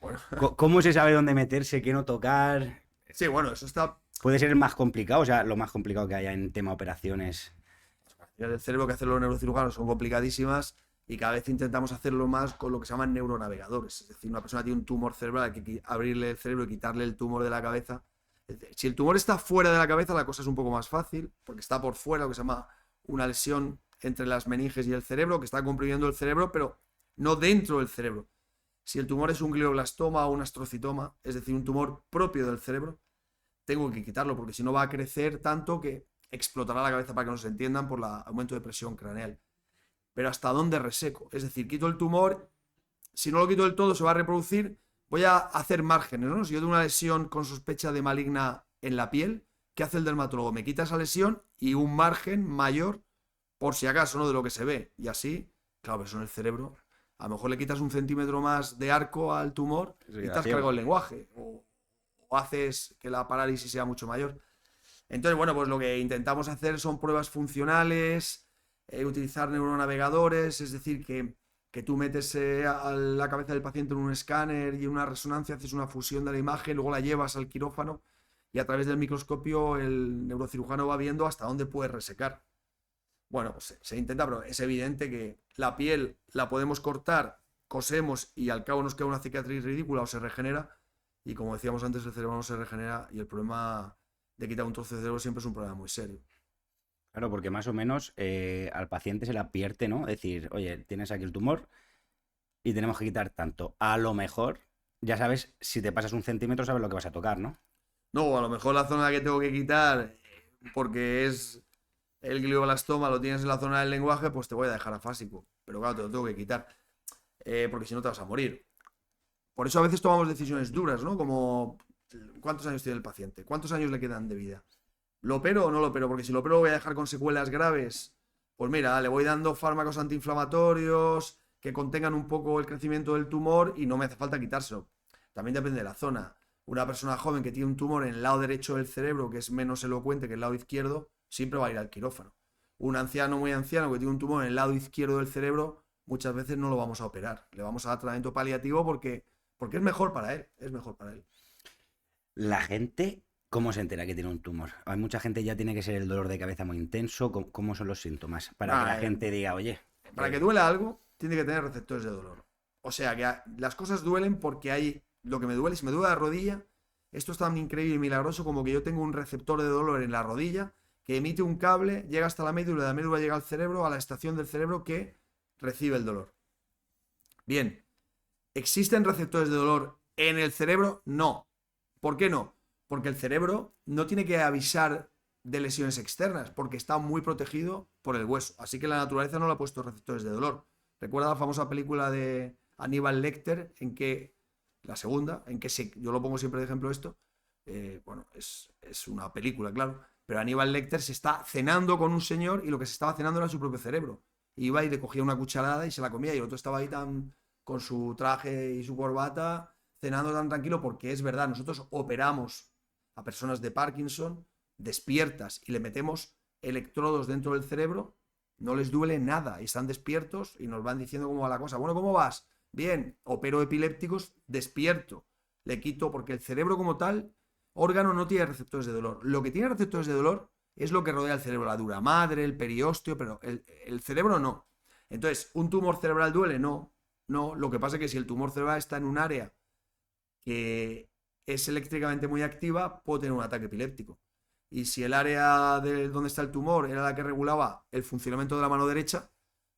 Bueno, ¿Cómo se sabe dónde meterse, qué no tocar? sí, bueno, eso está. Puede ser más complicado, o sea, lo más complicado que haya en tema operaciones. El cerebro que hacen los neurocirujanos son complicadísimas y cada vez intentamos hacerlo más con lo que se llaman neuronavegadores. Es decir, una persona tiene un tumor cerebral, hay que abrirle el cerebro y quitarle el tumor de la cabeza. Si el tumor está fuera de la cabeza, la cosa es un poco más fácil, porque está por fuera, lo que se llama una lesión entre las meninges y el cerebro, que está comprimiendo el cerebro, pero no dentro del cerebro. Si el tumor es un glioblastoma o un astrocitoma, es decir, un tumor propio del cerebro, tengo que quitarlo, porque si no va a crecer tanto que explotará la cabeza, para que nos entiendan, por el aumento de presión craneal. Pero ¿hasta dónde reseco? Es decir, quito el tumor, si no lo quito del todo se va a reproducir, voy a hacer márgenes, ¿no? Si yo tengo una lesión con sospecha de maligna en la piel, ¿qué hace el dermatólogo? Me quita esa lesión y un margen mayor, por si acaso, ¿no? De lo que se ve. Y así, claro, eso en el cerebro, a lo mejor le quitas un centímetro más de arco al tumor y te has cargado el lenguaje. O haces que la parálisis sea mucho mayor. Entonces, bueno, pues lo que intentamos hacer son pruebas funcionales, utilizar neuronavegadores, es decir, que tú metes a la cabeza del paciente en un escáner y en una resonancia haces una fusión de la imagen, luego la llevas al quirófano y a través del microscopio el neurocirujano va viendo hasta dónde puede resecar. Bueno, pues se intenta, pero es evidente que la piel la podemos cortar, cosemos y al cabo nos queda una cicatriz ridícula o se regenera. Y como decíamos antes, el cerebro no se regenera y el problema de quitar un trozo de cerebro siempre es un problema muy serio. Claro, porque más o menos al paciente se le advierte, ¿no? Decir, oye, tienes aquí el tumor y tenemos que quitar tanto. A lo mejor, ya sabes, si te pasas un centímetro, sabes lo que vas a tocar, ¿no? No, a lo mejor la zona que tengo que quitar, porque es el glioblastoma, lo tienes en la zona del lenguaje, pues te voy a dejar afásico. Pero claro, te lo tengo que quitar, porque si no te vas a morir. Por eso a veces tomamos decisiones duras, ¿no? Como, ¿cuántos años tiene el paciente? ¿Cuántos años le quedan de vida? ¿Lo opero o no lo opero? Porque si lo opero voy a dejar con secuelas graves. Pues mira, le voy dando fármacos antiinflamatorios que contengan un poco el crecimiento del tumor y no me hace falta quitárselo. También depende de la zona. Una persona joven que tiene un tumor en el lado derecho del cerebro, que es menos elocuente que el lado izquierdo, siempre va a ir al quirófano. Un anciano muy anciano que tiene un tumor en el lado izquierdo del cerebro, muchas veces no lo vamos a operar. Le vamos a dar tratamiento paliativo porque es mejor para él. Es mejor para él. La gente, ¿cómo se entera que tiene un tumor? Hay mucha gente ya tiene que ser el dolor de cabeza muy intenso. ¿Cómo son los síntomas? Para que la Nah, gente diga, oye, para que duela algo, tiene que tener receptores de dolor. O sea que las cosas duelen porque hay lo que me duele. Si me duele la rodilla, esto es tan increíble y milagroso como que yo tengo un receptor de dolor en la rodilla que emite un cable, llega hasta la médula, de la médula llega al cerebro, a la estación del cerebro que recibe el dolor. Bien, ¿existen receptores de dolor en el cerebro? No. ¿Por qué no? Porque el cerebro no tiene que avisar de lesiones externas, porque está muy protegido por el hueso. Así que la naturaleza no le ha puesto receptores de dolor. Recuerda la famosa película de Aníbal Lecter, en que, la segunda, en que yo lo pongo siempre de ejemplo esto, bueno, es una película, claro, pero Aníbal Lecter se está cenando con un señor y lo que se estaba cenando era su propio cerebro. Iba y le cogía una cucharada y se la comía y el otro estaba ahí tan con su traje y su corbata cenando tan tranquilo porque es verdad, nosotros operamos a personas de Parkinson despiertas y le metemos electrodos dentro del cerebro, no les duele nada y están despiertos y nos van diciendo cómo va la cosa. Bueno, ¿cómo vas? Bien, opero epilépticos despierto. Le quito porque el cerebro como tal, órgano no tiene receptores de dolor. Lo que tiene receptores de dolor es lo que rodea el cerebro, la dura madre, el periósteo, pero el cerebro no. Entonces, ¿un tumor cerebral duele? No, no. Lo que pasa es que si el tumor cerebral está en un área que es eléctricamente muy activa, puede tener un ataque epiléptico. Y si el área de donde está el tumor era la que regulaba el funcionamiento de la mano derecha,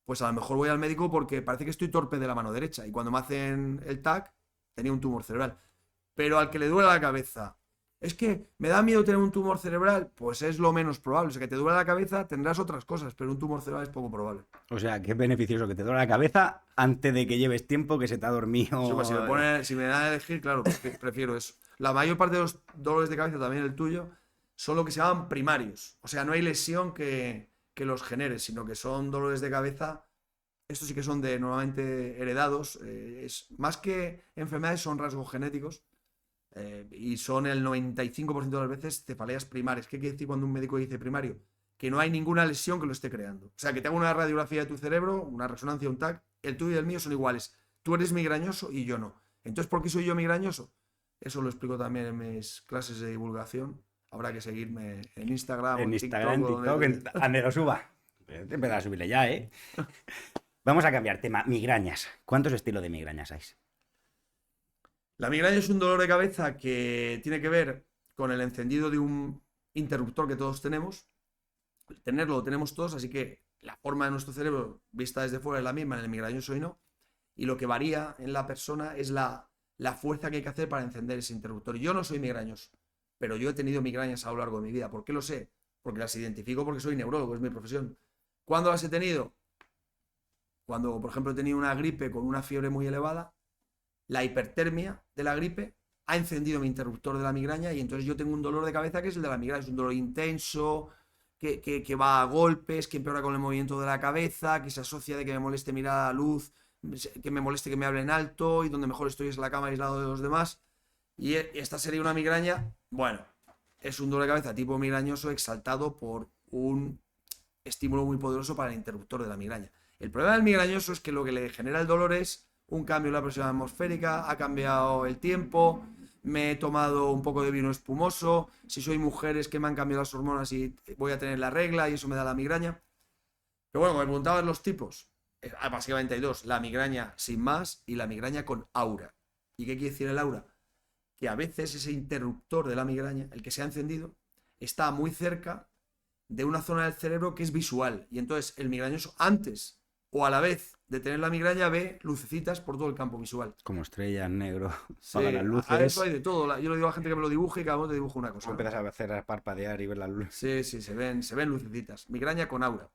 pues a lo mejor voy al médico porque parece que estoy torpe de la mano derecha. Y cuando me hacen el TAC, tenía un tumor cerebral. Pero al que le duele la cabeza, es que me da miedo tener un tumor cerebral, pues es lo menos probable. O sea, que te duele la cabeza, tendrás otras cosas, pero un tumor cerebral es poco probable. o sea, qué beneficioso que te duele la cabeza antes de que lleves tiempo que se te ha Sí, pues dormido. si me dan a elegir, claro, prefiero eso. La mayor parte de los dolores de cabeza, también el tuyo, son lo que se llaman primarios. O sea, no hay lesión que los genere, sino que son dolores de cabeza. Estos sí que son normalmente heredados. Es, más que enfermedades, son rasgos genéticos. Y son el 95% de las veces cefaleas primarias. ¿Qué quiere decir cuando un médico dice primario? Que no hay ninguna lesión que lo esté creando. O sea, que te hago una radiografía de tu cerebro, una resonancia, un TAC, el tuyo y el mío son iguales. Tú eres migrañoso y yo no. Entonces, ¿por qué soy yo migrañoso? Eso lo explico también en mis clases de divulgación. Habrá que seguirme en Instagram o En en Instagram, TikTok en o TikTok, donde... ande lo suba. Empezar a subirle ya, ¿eh? Vamos a cambiar tema. Migrañas. ¿Cuántos estilos de migrañas hay? La migraña es un dolor de cabeza que tiene que ver con el encendido de un interruptor que todos tenemos. Tenerlo lo tenemos todos, así que la forma de nuestro cerebro vista desde fuera es la misma en el migrañoso y no. Y lo que varía en la persona es la fuerza que hay que hacer para encender ese interruptor. Yo no soy migrañoso, pero yo he tenido migrañas a lo largo de mi vida. ¿Por qué lo sé? Porque las identifico porque soy neurólogo, es mi profesión. ¿Cuándo las he tenido? Cuando, por ejemplo, he tenido una gripe con una fiebre muy elevada, la hipertermia de la gripe ha encendido mi interruptor de la migraña y entonces yo tengo un dolor de cabeza que es el de la migraña. Es un dolor intenso, que va a golpes, que empeora con el movimiento de la cabeza, que se asocia de que me moleste mirar a la luz, que me moleste que me hablen alto y donde mejor estoy es en la cama aislado de los demás. Y esta sería una migraña, bueno, es un dolor de cabeza tipo migrañoso exaltado por un estímulo muy poderoso para el interruptor de la migraña. El problema del migrañoso es que lo que le genera el dolor es un cambio en la presión atmosférica, ha cambiado el tiempo, me he tomado un poco de vino espumoso, si soy mujer es que me han cambiado las hormonas y voy a tener la regla y eso me da la migraña. Pero bueno, me preguntabas los tipos. Básicamente hay dos, la migraña sin más y la migraña con aura. ¿Y qué quiere decir el aura? Que a veces ese interruptor de la migraña, el que se ha encendido, está muy cerca de una zona del cerebro que es visual. Y entonces el migrañoso, antes o a la vez de tener la migraña ve lucecitas por todo el campo visual. Como estrellas, negro, Sí, apaga las a eso luces. hay de todo. Yo le digo a la gente que me lo dibuje y cada uno te dibuja una cosa, Como ¿no? empiezas a hacer a parpadear y ver las luces. Sí, sí, se ven lucecitas. Migraña con aura.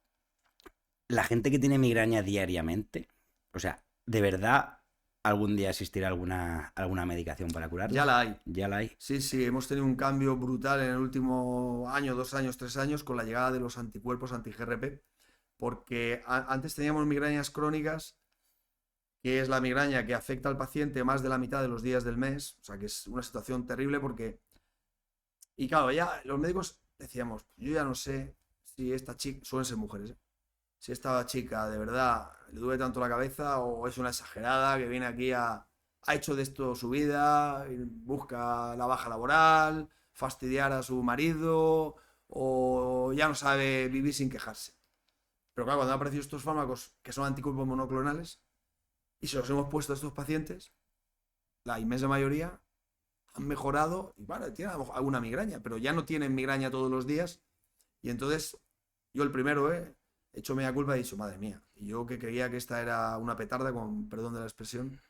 La gente que tiene migraña diariamente, o sea, ¿de verdad algún día existirá alguna medicación para Ya curarla? la hay. Ya la hay. Sí, sí, hemos tenido un cambio brutal en el último año, 2 años, 3 años con la llegada de los anticuerpos anti-GRP, porque antes teníamos migrañas crónicas, que es la migraña que afecta al paciente más de la mitad de los días del mes, o sea que es una situación terrible porque... Y claro, ya los médicos decíamos, yo ya no sé si esta chica, suelen ser mujeres, ¿eh? Si esta chica de verdad le duele tanto la cabeza o es una exagerada que viene aquí ha hecho de esto su vida, y busca la baja laboral, fastidiar a su marido o ya no sabe vivir sin quejarse. Pero claro, cuando han aparecido estos fármacos que son anticuerpos monoclonales y se los hemos puesto a estos pacientes, la inmensa mayoría han mejorado y bueno, tienen alguna migraña, pero ya no tienen migraña todos los días. Y entonces, yo el primero, he hecho media culpa y he dicho, madre mía. Y yo que creía que esta era una petarda, con perdón de la expresión,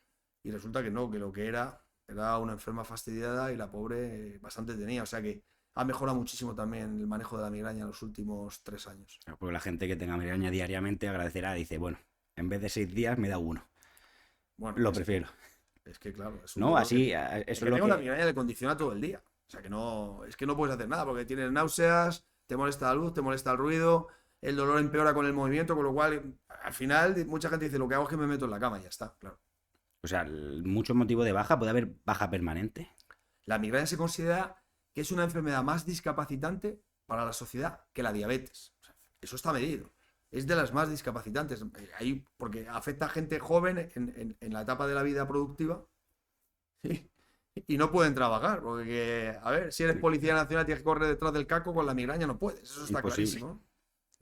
y resulta que no, que lo que era una enferma fastidiada y la pobre bastante tenía. O sea que ha mejorado muchísimo también el manejo de la migraña en los últimos 3 años. Porque la gente que tenga migraña diariamente agradecerá, dice, bueno, en vez de 6 días me da uno. Bueno, Lo prefiero. es que claro, es un ¿No? dolor que... Así, El eso que es lo tenga una que... migraña le condiciona todo el día. O sea que no, es que no puedes hacer nada porque tienes náuseas, te molesta la luz, te molesta el ruido, el dolor empeora con el movimiento, con lo cual al final mucha gente dice lo que hago es que me meto en la cama y ya está, claro. O sea, mucho motivo de baja, puede haber baja permanente. La migraña se considera que es una enfermedad más discapacitante para la sociedad que la diabetes. O sea, eso está medido. Es de las más discapacitantes. Porque afecta a gente joven en la etapa de la vida productiva y no pueden trabajar. Porque, a ver, si eres policía nacional tienes que correr detrás del caco, con la migraña no puedes. Eso está Imposible. clarísimo.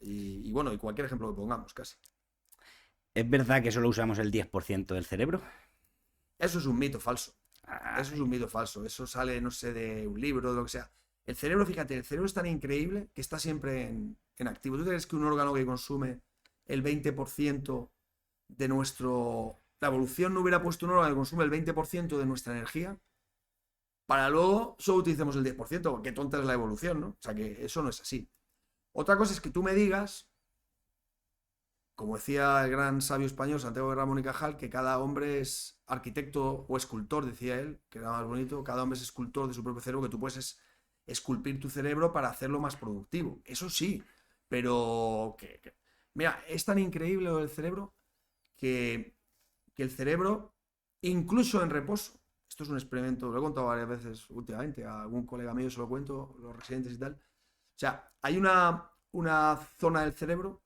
Y bueno, y cualquier ejemplo que pongamos, casi. ¿Es verdad que solo usamos el 10% del cerebro? Eso es un mito falso. Ah, Eso es un mito falso. Eso sale, no sé, de un libro, de lo que sea. El cerebro, fíjate, el cerebro es tan increíble que está siempre en activo. ¿Tú crees que un órgano que consume el 20% de nuestro... La evolución no hubiera puesto un órgano que consume el 20% de nuestra energía para luego solo utilicemos el 10%? Qué tonta es la evolución, ¿no? O sea que eso no es así. Otra cosa es que tú me digas, como decía el gran sabio español Santiago de Ramón y Cajal, que cada hombre es arquitecto o escultor, decía él, que era más bonito, cada hombre es escultor de su propio cerebro, que tú puedes esculpir tu cerebro para hacerlo más productivo. Eso sí, pero mira, es tan increíble lo del cerebro que el cerebro, incluso en reposo, esto es un experimento, lo he contado varias veces últimamente, a algún colega mío se lo cuento, los residentes y tal. O sea, hay una zona del cerebro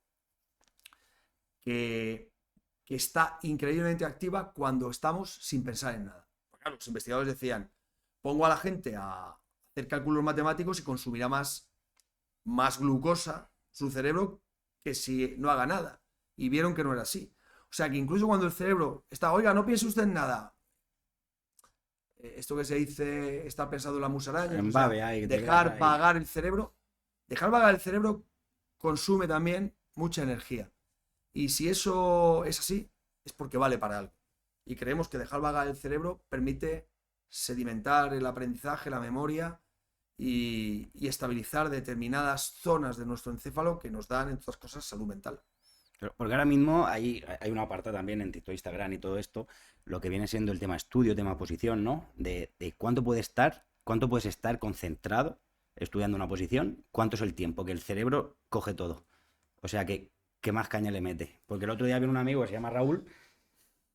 que, que está increíblemente activa cuando estamos sin pensar en nada. Porque, claro, los investigadores decían, pongo a la gente a hacer cálculos matemáticos y consumirá más glucosa su cerebro que si no haga nada. Y vieron que no era así. O sea que incluso cuando el cerebro está, oiga, no piense usted en nada. Esto que se dice, está pensado en la musaraña, o sea, dejar vagar el cerebro. Dejar vagar el cerebro consume también mucha energía. Y si eso es así, es porque vale para algo. Y creemos que dejar vagar el cerebro permite sedimentar el aprendizaje, la memoria y estabilizar determinadas zonas de nuestro encéfalo que nos dan, entre otras cosas, salud mental. Porque ahora mismo hay una apartado también en TikTok, Instagram y todo esto, lo que viene siendo el tema estudio, tema posición, ¿no? De cuánto puedes estar concentrado estudiando una posición, cuánto es el tiempo que el cerebro coge todo. O sea, que qué más caña le mete. Porque el otro día viene un amigo que se llama Raúl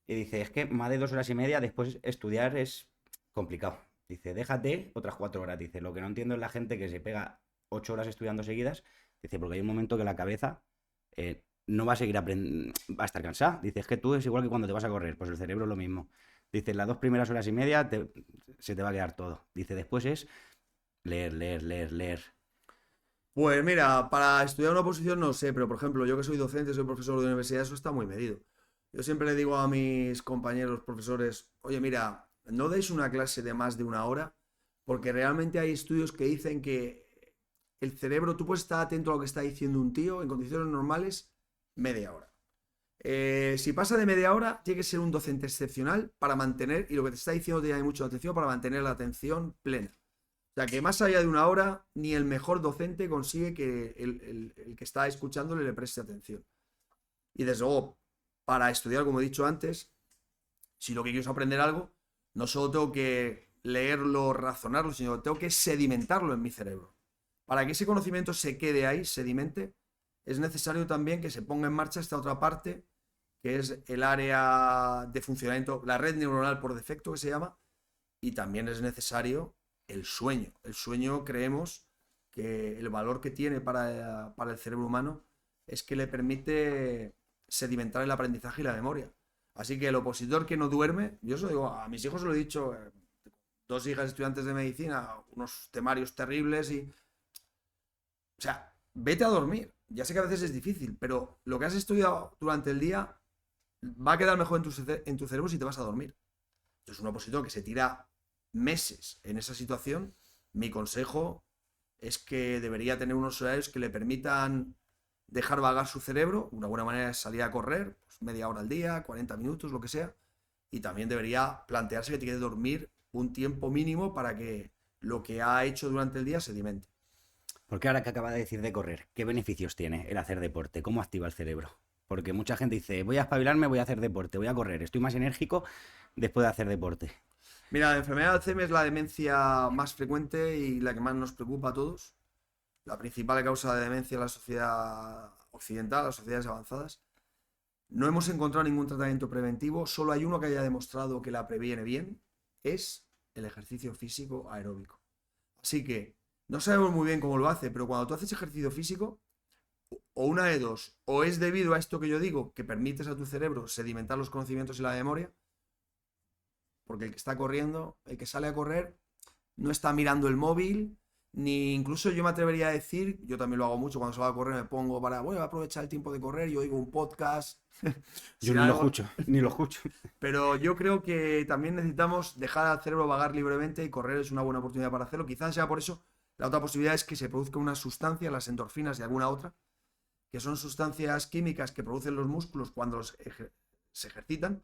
y dice, es que más de 2 horas y media después estudiar es complicado. Dice, déjate otras 4 horas. Dice, lo que no entiendo es la gente que se pega 8 horas estudiando seguidas. Dice, porque hay un momento que la cabeza no va a seguir aprendiendo, va a estar cansada. Dice, es que tú es igual que cuando te vas a correr, pues el cerebro es lo mismo. Dice, las 2 primeras 1 horas y media se te va a quedar todo. Dice, después es leer, leer, leer, leer. Pues mira, para estudiar una oposición no sé, pero por ejemplo, yo que soy docente, soy profesor de universidad, eso está muy medido. Yo siempre le digo a mis compañeros profesores, oye, mira, no deis una clase de más de 1 hora, porque realmente hay estudios que dicen que el cerebro, tú puedes estar atento a lo que está diciendo un tío en condiciones normales, media hora. Si pasa de media hora, tiene que ser un docente excepcional para mantener, y lo que te está diciendo te llama mucho la atención, para mantener la atención plena. O sea, que más allá de una hora, ni el mejor docente consigue que el que está escuchándole le preste atención. Y desde luego, para estudiar, como he dicho antes, si lo que quiero es aprender algo, no solo tengo que leerlo, razonarlo, sino que tengo que sedimentarlo en mi cerebro. Para que ese conocimiento se quede ahí, sedimente, es necesario también que se ponga en marcha esta otra parte, que es el área de funcionamiento, la red neuronal por defecto que se llama, y también es necesario el sueño. El sueño, creemos que el valor que tiene para el cerebro humano es que le permite sedimentar el aprendizaje y la memoria. Así que el opositor que no duerme, yo eso digo, a mis hijos se lo he dicho, 2 hijas estudiantes de medicina, unos temarios terribles y... O sea, vete a dormir. Ya sé que a veces es difícil, pero lo que has estudiado durante el día va a quedar mejor en tu cerebro si te vas a dormir. Entonces, un opositor que se tira meses en esa situación, mi consejo es que debería tener unos horarios que le permitan dejar vagar su cerebro. Una buena manera es salir a correr, pues media hora al día, 40 minutos, lo que sea. Y también debería plantearse que tiene que dormir un tiempo mínimo para que lo que ha hecho durante el día sedimente. Porque ahora que acaba de decir de correr, ¿qué beneficios tiene el hacer deporte? ¿Cómo activa el cerebro? Porque mucha gente dice, voy a espabilarme, voy a hacer deporte, voy a correr, estoy más enérgico después de hacer deporte. Mira, la enfermedad de Alzheimer es la demencia más frecuente y la que más nos preocupa a todos. La principal causa de demencia en la sociedad occidental, las sociedades avanzadas. No hemos encontrado ningún tratamiento preventivo, solo hay uno que haya demostrado que la previene bien, es el ejercicio físico aeróbico. Así que no sabemos muy bien cómo lo hace, pero cuando tú haces ejercicio físico, o una de dos, o es debido a esto que yo digo, que permites a tu cerebro sedimentar los conocimientos y la memoria, porque el que está corriendo, el que sale a correr, no está mirando el móvil, ni incluso yo me atrevería a decir, yo también lo hago mucho cuando salgo a correr, me pongo para, bueno, voy a aprovechar el tiempo de correr, yo oigo un podcast, Yo sin ni lo algo, escucho, ni lo escucho. pero yo creo que también necesitamos dejar al cerebro vagar libremente y correr es una buena oportunidad para hacerlo. Quizás sea por eso, la otra posibilidad es que se produzca una sustancia, las endorfinas y alguna otra, que son sustancias químicas que producen los músculos cuando se ejercitan,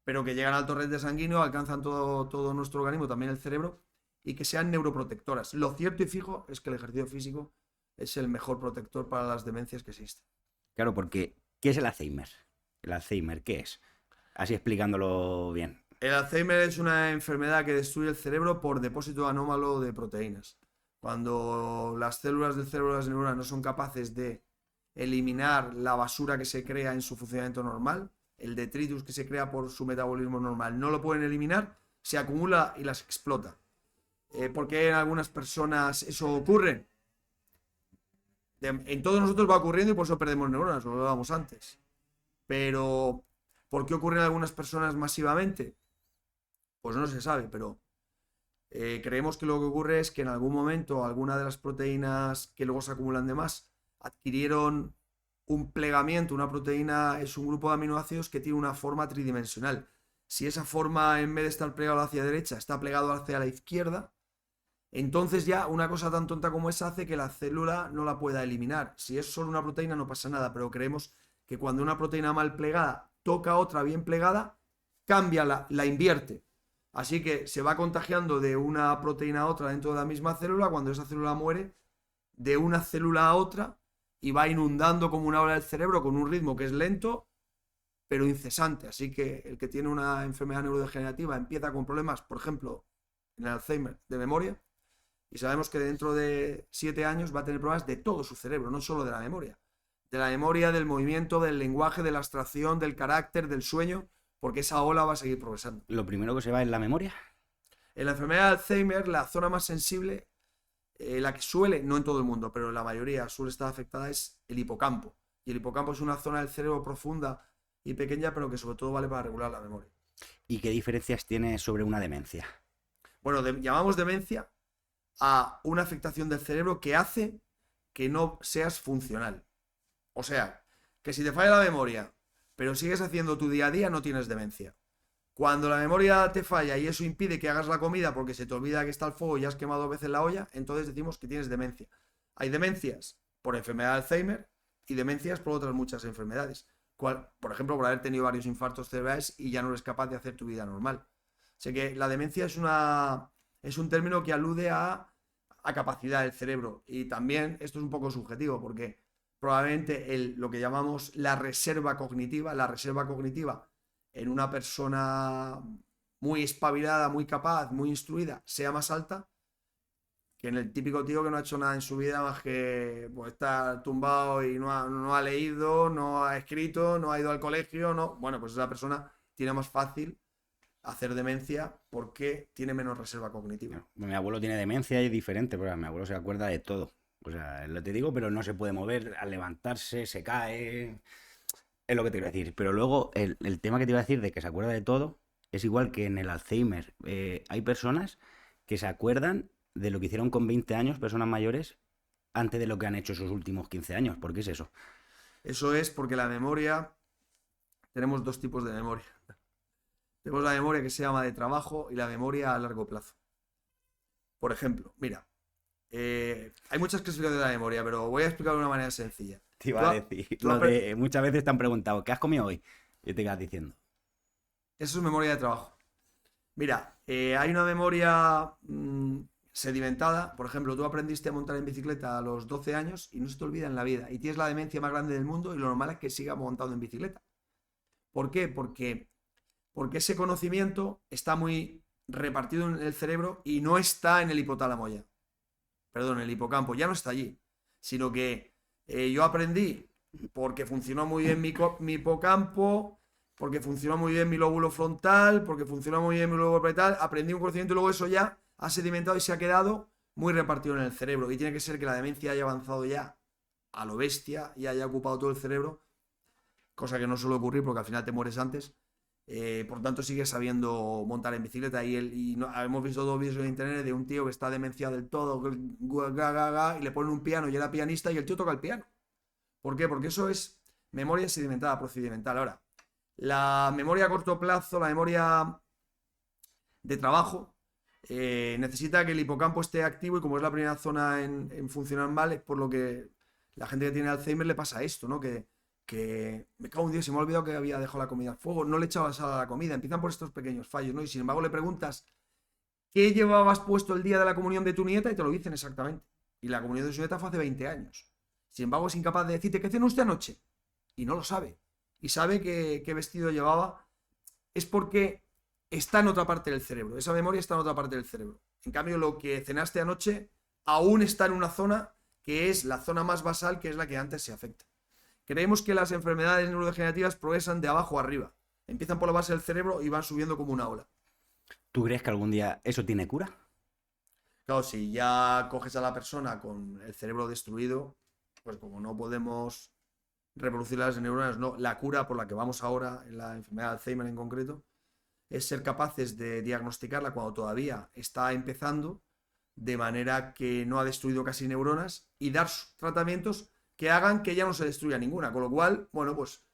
pero que llegan al torrente sanguíneo, alcanzan todo nuestro organismo, también el cerebro, y que sean neuroprotectoras. Lo cierto y fijo es que el ejercicio físico es el mejor protector para las demencias que existen. Claro, porque ¿qué es el Alzheimer? ¿El Alzheimer qué es? Así explicándolo bien. El Alzheimer es una enfermedad que destruye el cerebro por depósito anómalo de proteínas. Cuando las células del cerebro, las neuronas, no son capaces de eliminar la basura que se crea en su funcionamiento normal, el detritus que se crea por su metabolismo normal, no lo pueden eliminar, se acumula y las explota. ¿Por qué en algunas personas eso ocurre? En todos nosotros va ocurriendo y por eso perdemos neuronas, lo hablábamos antes. Pero, ¿por qué ocurre en algunas personas masivamente? Pues no se sabe, pero creemos que lo que ocurre es que en algún momento alguna de las proteínas que luego se acumulan de más adquirieron un plegamiento. Una proteína es un grupo de aminoácidos que tiene una forma tridimensional. Si esa forma, en vez de estar plegado hacia la derecha, está plegado hacia la izquierda, entonces ya una cosa tan tonta como esa hace que la célula no la pueda eliminar. Si es solo una proteína no pasa nada, pero creemos que cuando una proteína mal plegada toca otra bien plegada, cambia, la invierte. Así que se va contagiando de una proteína a otra dentro de la misma célula. Cuando esa célula muere, de una célula a otra, y va inundando como una ola el cerebro con un ritmo que es lento, pero incesante. Así que el que tiene una enfermedad neurodegenerativa empieza con problemas, por ejemplo, en el Alzheimer, de memoria, y sabemos que dentro de 7 años va a tener problemas de todo su cerebro, no solo de la memoria. De la memoria, del movimiento, del lenguaje, de la abstracción, del carácter, del sueño, porque esa ola va a seguir progresando. Lo primero que se va es la memoria. En la enfermedad de Alzheimer, la zona más sensible, la que suele, no en todo el mundo, pero en la mayoría suele estar afectada, es el hipocampo. Y el hipocampo es una zona del cerebro profunda y pequeña, pero que sobre todo vale para regular la memoria. ¿Y qué diferencias tiene sobre una demencia? Bueno, llamamos demencia a una afectación del cerebro que hace que no seas funcional. O sea, que si te falla la memoria, pero sigues haciendo tu día a día, no tienes demencia. Cuando la memoria te falla y eso impide que hagas la comida porque se te olvida que está el fuego y has quemado 2 veces la olla, entonces decimos que tienes demencia. Hay demencias por enfermedad de Alzheimer y demencias por otras muchas enfermedades. por ejemplo, por haber tenido varios infartos cerebrales y ya no eres capaz de hacer tu vida normal. Sé que la demencia es un término que alude a capacidad del cerebro. Y también esto es un poco subjetivo, porque probablemente lo que llamamos la reserva cognitiva en una persona muy espabilada, muy capaz, muy instruida, sea más alta que en el típico tío que no ha hecho nada en su vida más que pues, estar tumbado y no ha leído, no ha escrito, no ha ido al colegio, no. Bueno, pues esa persona tiene más fácil hacer demencia porque tiene menos reserva cognitiva. Mi abuelo tiene demencia y es diferente, pero mi abuelo se acuerda de todo. O sea, lo te digo, pero no se puede mover, al levantarse se cae. Es lo que te iba a decir. Pero luego, el tema que te iba a decir de que se acuerda de todo es igual que en el Alzheimer. Hay personas que se acuerdan de lo que hicieron con 20 años, personas mayores, antes de lo que han hecho esos últimos 15 años. ¿Por qué es eso? Eso es porque la memoria, tenemos dos tipos de memoria. Tenemos la memoria que se llama de trabajo y la memoria a largo plazo. Por ejemplo, mira, hay muchas clasificaciones de la memoria, pero voy a explicarlo de una manera sencilla. Te iba a decir, muchas veces te han preguntado, ¿qué has comido hoy? Y te quedas diciendo. Eso es memoria de trabajo. Mira, hay una memoria sedimentada. Por ejemplo, tú aprendiste a montar en bicicleta a los 12 años y no se te olvida en la vida. Y tienes la demencia más grande del mundo y lo normal es que sigas montando en bicicleta. ¿Por qué? Porque ese conocimiento está muy repartido en el cerebro y no está en el hipotálamo ya. Perdón, en el hipocampo. Ya no está allí. Sino que yo aprendí porque funcionó muy bien mi hipocampo, porque funcionó muy bien mi lóbulo frontal, porque funcionó muy bien mi lóbulo parietal. Aprendí un conocimiento y luego eso ya ha sedimentado y se ha quedado muy repartido en el cerebro. Y tiene que ser que la demencia haya avanzado ya a lo bestia y haya ocupado todo el cerebro, cosa que no suele ocurrir porque al final te mueres antes. Por tanto, sigue sabiendo montar en bicicleta. Hemos visto dos vídeos en internet de un tío que está demenciado del todo y le ponen un piano y era pianista y el tío toca el piano. ¿Por qué? Porque eso es memoria sedimentada, procedimental. Ahora, la memoria a corto plazo, la memoria de trabajo, necesita que el hipocampo esté activo y como es la primera zona en funcionar mal, es por lo que la gente que tiene Alzheimer le pasa esto, ¿no? Que me cago en Dios, se me ha olvidado que había dejado la comida al fuego, no le he echado la sal a la comida. Empiezan por estos pequeños fallos, ¿no? Y sin embargo le preguntas ¿qué llevabas puesto el día de la comunión de tu nieta? Y te lo dicen exactamente. Y la comunión de su nieta fue hace 20 años. Sin embargo es incapaz de decirte ¿qué cenó usted anoche? Y no lo sabe. Y sabe qué vestido llevaba. Es porque está en otra parte del cerebro. Esa memoria está en otra parte del cerebro. En cambio, lo que cenaste anoche aún está en una zona que es la zona más basal, que es la que antes se afecta. Creemos que las enfermedades neurodegenerativas progresan de abajo a arriba. Empiezan por la base del cerebro y van subiendo como una ola. ¿Tú crees que algún día eso tiene cura? Claro, si ya coges a la persona con el cerebro destruido, pues como no podemos reproducir las neuronas, no, la cura por la que vamos ahora, en la enfermedad de Alzheimer en concreto, es ser capaces de diagnosticarla cuando todavía está empezando, de manera que no ha destruido casi neuronas, y dar tratamientos que hagan que ya no se destruya ninguna. Con lo cual, bueno, pues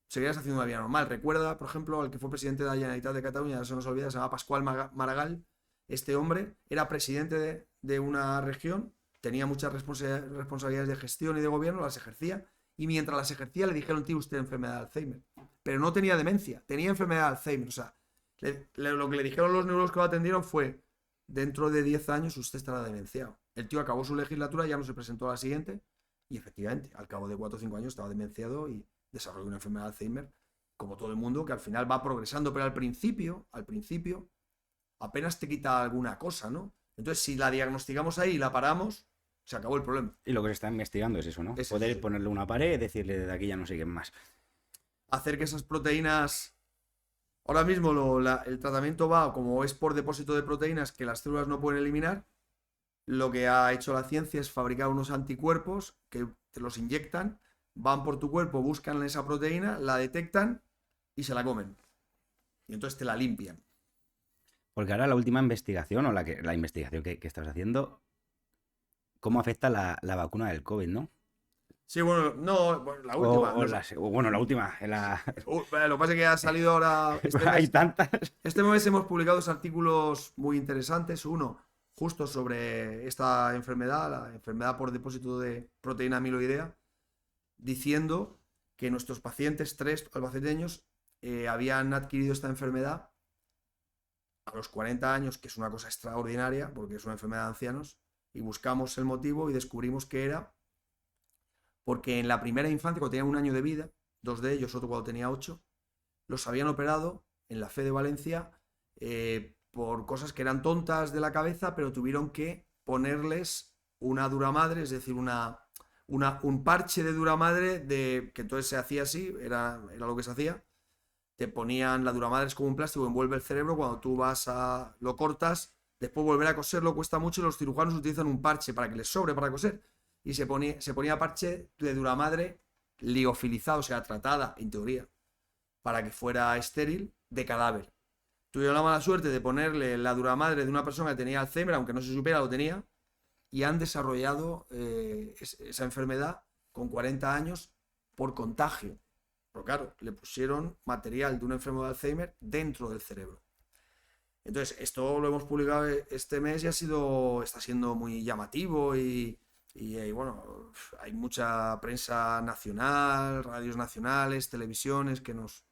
seguirás haciendo una vida normal. Recuerda, por ejemplo, al que fue presidente de la Generalitat de Cataluña, no se nos olvida, se llama Pascual Maragall. Este hombre era presidente de una región, tenía muchas responsabilidades de gestión y de gobierno, las ejercía, y mientras las ejercía le dijeron, tío, usted enfermedad de Alzheimer. Pero no tenía demencia, tenía enfermedad de Alzheimer. O sea, lo que le dijeron los neurólogos que lo atendieron fue, dentro de 10 años usted estará demenciado. El tío acabó su legislatura, ya no se presentó a la siguiente, y efectivamente, al cabo de 4 o 5 años estaba demenciado y desarrolló una enfermedad de Alzheimer, como todo el mundo, que al final va progresando, pero al principio, apenas te quita alguna cosa, ¿no? Entonces, si la diagnosticamos ahí y la paramos, se acabó el problema. Y lo que se está investigando es eso, ¿no? Es Poder eso. ponerle una pared y decirle desde aquí ya no siguen más. Hacer que esas proteínas... Ahora mismo el tratamiento va, como es por depósito de proteínas que las células no pueden eliminar, lo que ha hecho la ciencia es fabricar unos anticuerpos que te los inyectan, van por tu cuerpo, buscan esa proteína, la detectan y se la comen. Y entonces te la limpian. Porque ahora la última investigación, o la investigación que estás haciendo, ¿cómo afecta la vacuna del COVID, no? Sí, bueno, no, la última. La última. Lo que pasa es que ha salido ahora. Hay tantas. Este mes hemos publicado dos artículos muy interesantes. Uno, justo sobre esta enfermedad, la enfermedad por depósito de proteína amiloidea, diciendo que nuestros pacientes, 3 albaceteños, habían adquirido esta enfermedad a los 40 años, que es una cosa extraordinaria, porque es una enfermedad de ancianos, y buscamos el motivo y descubrimos que era porque en la primera infancia, cuando tenían 1 año de vida, 2 de ellos, otro cuando tenía 8, los habían operado en la FE de Valencia por cosas que eran tontas de la cabeza, pero tuvieron que ponerles una duramadre, es decir, un parche de duramadre, que entonces se hacía así, era lo que se hacía. Te ponían la duramadre, es como un plástico que envuelve el cerebro, cuando tú lo cortas, después volver a coserlo cuesta mucho y los cirujanos utilizan un parche para que les sobre para coser, y se ponía parche de duramadre liofilizado, o sea, tratada, en teoría, para que fuera estéril, de cadáver. Tuvieron la mala suerte de ponerle la duramadre de una persona que tenía Alzheimer, aunque no se supiera, lo tenía, y han desarrollado esa enfermedad con 40 años por contagio. Pero claro, le pusieron material de un enfermo de Alzheimer dentro del cerebro. Entonces, esto lo hemos publicado este mes y está siendo muy llamativo y bueno, hay mucha prensa nacional, radios nacionales, televisiones que nos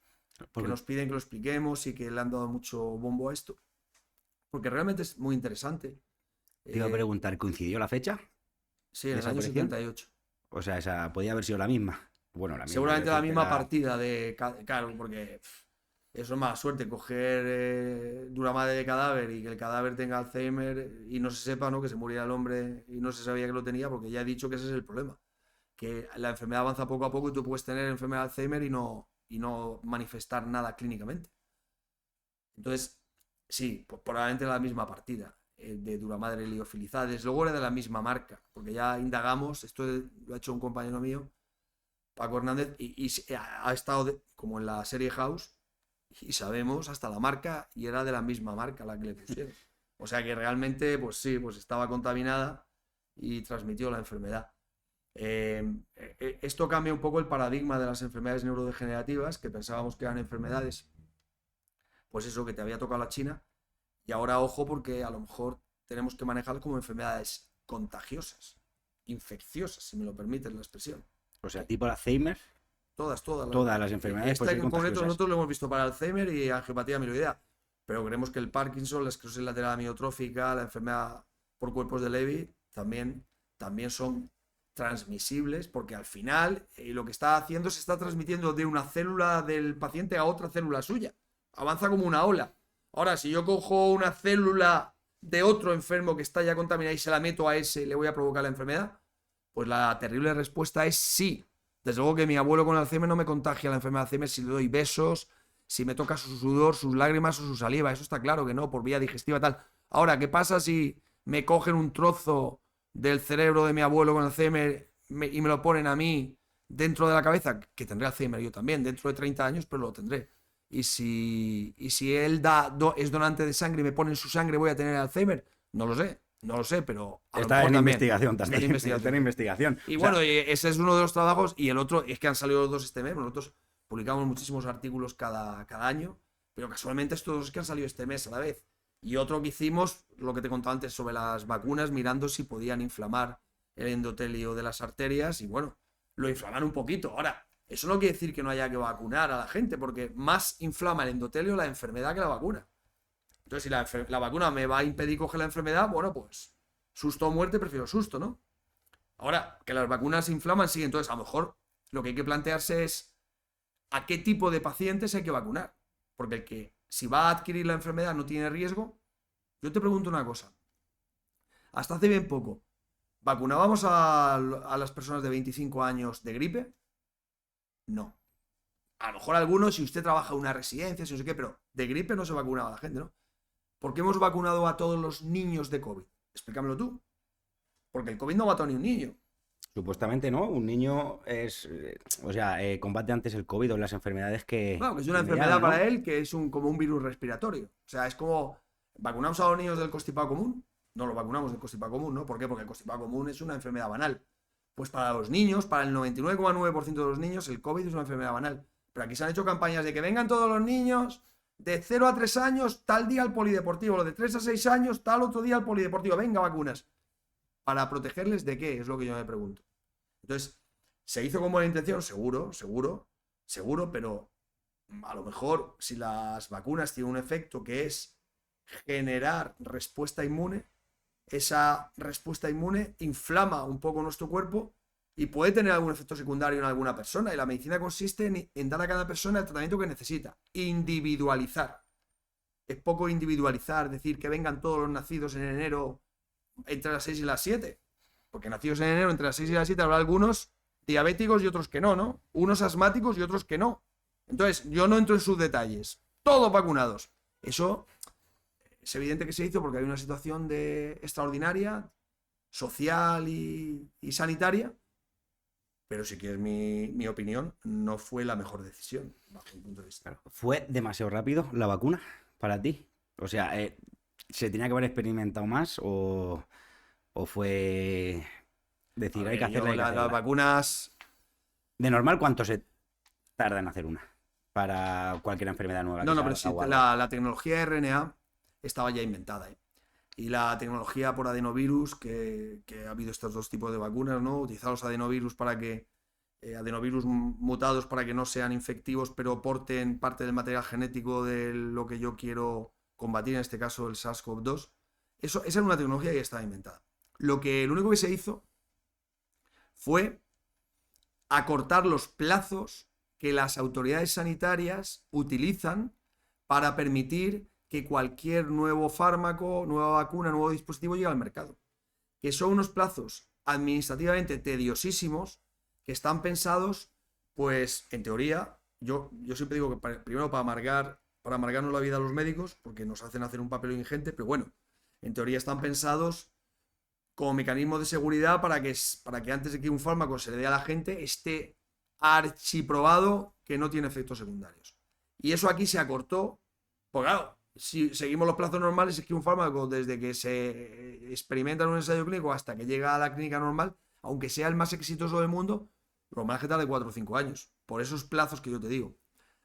piden que lo expliquemos y que le han dado mucho bombo a esto. Porque realmente es muy interesante. Te iba a preguntar, ¿coincidió la fecha? Sí, en el año 78. O sea, esa podía haber sido la misma. Bueno, la misma. Seguramente la misma partida claro, porque eso es mala suerte, coger duramadre de cadáver y que el cadáver tenga Alzheimer y no se sepa, ¿no?, que se muriera el hombre y no se sabía que lo tenía, porque ya he dicho que ese es el problema. Que la enfermedad avanza poco a poco y tú puedes tener enfermedad de Alzheimer y no manifestar nada clínicamente. Entonces, sí, pues probablemente la misma partida de duramadre liofilizada. Desde luego era de la misma marca, porque ya indagamos, esto lo ha hecho un compañero mío, Paco Hernández, y ha estado como en la serie House, y sabemos hasta la marca, y era de la misma marca la que le pusieron. O sea que realmente, pues sí, pues estaba contaminada y transmitió la enfermedad. Esto cambia un poco el paradigma de las enfermedades neurodegenerativas, que pensábamos que eran enfermedades, pues eso, que te había tocado la China, y ahora ojo, porque a lo mejor tenemos que manejarlas como enfermedades contagiosas, infecciosas, si me lo permites la expresión. O sea, tipo Alzheimer. Todas. Todas las enfermedades. Esta en concreto nosotros lo hemos visto para Alzheimer y angiopatía amiloidea, pero creemos que el Parkinson, la esclerosis lateral amiotrófica, la enfermedad por cuerpos de Levy también son transmisibles, porque al final lo que está haciendo se está transmitiendo de una célula del paciente a otra célula suya. Avanza como una ola. Ahora, si yo cojo una célula de otro enfermo que está ya contaminada y se la meto a ese, ¿le voy a provocar la enfermedad? Pues la terrible respuesta es sí. Desde luego que mi abuelo con Alzheimer no me contagia la enfermedad de Alzheimer si le doy besos, si me toca su sudor, sus lágrimas o su saliva. Eso está claro que no, por vía digestiva tal. Ahora, ¿qué pasa si me cogen un trozo del cerebro de mi abuelo con Alzheimer y me lo ponen a mí dentro de la cabeza? Que tendré Alzheimer yo también, dentro de 30 años, pero lo tendré. Y si él es donante de sangre y me pone en su sangre, ¿voy a tener Alzheimer? No lo sé, pero está en investigación también. Está en investigación. Y bueno, ese es uno de los trabajos, y el otro es que han salido los dos este mes. Nosotros publicamos muchísimos artículos cada año, pero casualmente estos dos es que han salido este mes a la vez. Y otro que hicimos, lo que te contaba antes sobre las vacunas, mirando si podían inflamar el endotelio de las arterias, y bueno, lo inflaman un poquito. Ahora, eso no quiere decir que no haya que vacunar a la gente, porque más inflama el endotelio la enfermedad que la vacuna. Entonces, si la vacuna me va a impedir coger la enfermedad, bueno, pues susto o muerte, prefiero susto, ¿no? Ahora, que las vacunas inflaman, sí, entonces a lo mejor lo que hay que plantearse es a qué tipo de pacientes hay que vacunar. Porque el que, si va a adquirir la enfermedad, no tiene riesgo. Yo te pregunto una cosa. Hasta hace bien poco, ¿vacunábamos a las personas de 25 años de gripe? No. A lo mejor algunos, si usted trabaja en una residencia, si no sé qué, pero de gripe no se vacunaba a la gente, ¿no? ¿Por qué hemos vacunado a todos los niños de COVID? Explícamelo tú. Porque el COVID no mató a ni un niño. Supuestamente no, un niño combate antes el COVID o las enfermedades que... Claro, que es una enfermedad para él que es como un virus respiratorio. O sea, es como, ¿vacunamos a los niños del constipado común? No lo vacunamos del constipado común, ¿no? ¿Por qué? Porque el constipado común es una enfermedad banal. Pues para los niños, para el 99,9% de los niños, el COVID es una enfermedad banal. Pero aquí se han hecho campañas de que vengan todos los niños de 0 a 3 años, tal día al polideportivo, los de 3 a 6 años, tal otro día al polideportivo. Venga, vacunas. ¿Para protegerles de qué? Es lo que yo me pregunto. Entonces, ¿Se hizo con buena intención? Seguro, seguro, seguro, pero a lo mejor si las vacunas tienen un efecto que es generar respuesta inmune, esa respuesta inmune inflama un poco nuestro cuerpo y puede tener algún efecto secundario en alguna persona. Y la medicina consiste en dar a cada persona el tratamiento que necesita. Individualizar. Es poco individualizar, decir que vengan todos los nacidos en enero entre las 6 y las 7. Porque nacidos en enero entre las 6 y las 7 habrá algunos diabéticos y otros que no, ¿no? Unos asmáticos y otros que no. Entonces, yo no entro en sus detalles. Todos vacunados. Eso es evidente que se hizo porque hay una situación extraordinaria, social y sanitaria. Pero si quieres mi opinión, no fue la mejor decisión, bajo mi punto de vista. Claro. ¿Fue demasiado rápido la vacuna para ti? O sea, ¿se tenía que haber experimentado más o fue decir, hay que hacerla, hay que hacerla? Las vacunas... De normal, ¿cuánto se tarda en hacer una? Para cualquier enfermedad nueva. No, pero sí, la tecnología RNA estaba ya inventada. Y la tecnología por adenovirus, que ha habido estos dos tipos de vacunas, ¿no? Utilizar los adenovirus adenovirus mutados para que no sean infectivos, pero porten parte del material genético de lo que yo quiero combatir, en este caso el SARS-CoV-2. Esa era una tecnología que ya estaba inventada. Lo único que se hizo fue acortar los plazos que las autoridades sanitarias utilizan para permitir que cualquier nuevo fármaco, nueva vacuna, nuevo dispositivo llegue al mercado. Que son unos plazos administrativamente tediosísimos que están pensados, pues, en teoría, yo siempre digo que primero para amargarnos la vida a los médicos, porque nos hacen hacer un papel ingente, pero bueno, en teoría están pensados como mecanismo de seguridad para que antes de que un fármaco se le dé a la gente esté archiprobado que no tiene efectos secundarios. Y eso aquí se acortó, pues claro, si seguimos los plazos normales, es que un fármaco desde que se experimenta en un ensayo clínico hasta que llega a la clínica normal, aunque sea el más exitoso del mundo, lo más que tarde 4 o 5 años. Por esos plazos que yo te digo.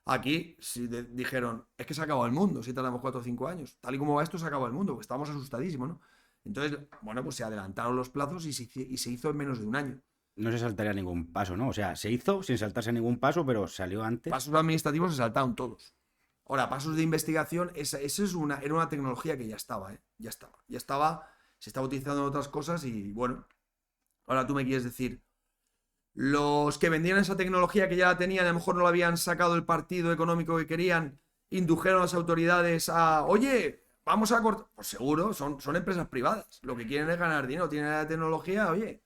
Aquí si dijeron, es que se acabó el mundo si tardamos 4 o 5 años. Tal y como va esto, se acabó el mundo, porque estábamos asustadísimos, ¿no? Entonces, bueno, pues se adelantaron los plazos y se hizo en menos de un año. No se saltaría ningún paso, ¿no? O sea, se hizo sin saltarse ningún paso, pero salió antes. Pasos administrativos se saltaron todos. Ahora, pasos de investigación, era una tecnología que ya estaba, ¿eh? Ya estaba, se estaba utilizando en otras cosas y bueno, ahora tú me quieres decir, los que vendían esa tecnología que ya la tenían, a lo mejor no la habían sacado el partido económico que querían, indujeron a las autoridades a, oye, vamos a cortar. Pues seguro, son empresas privadas. Lo que quieren es ganar dinero, tienen la tecnología, oye.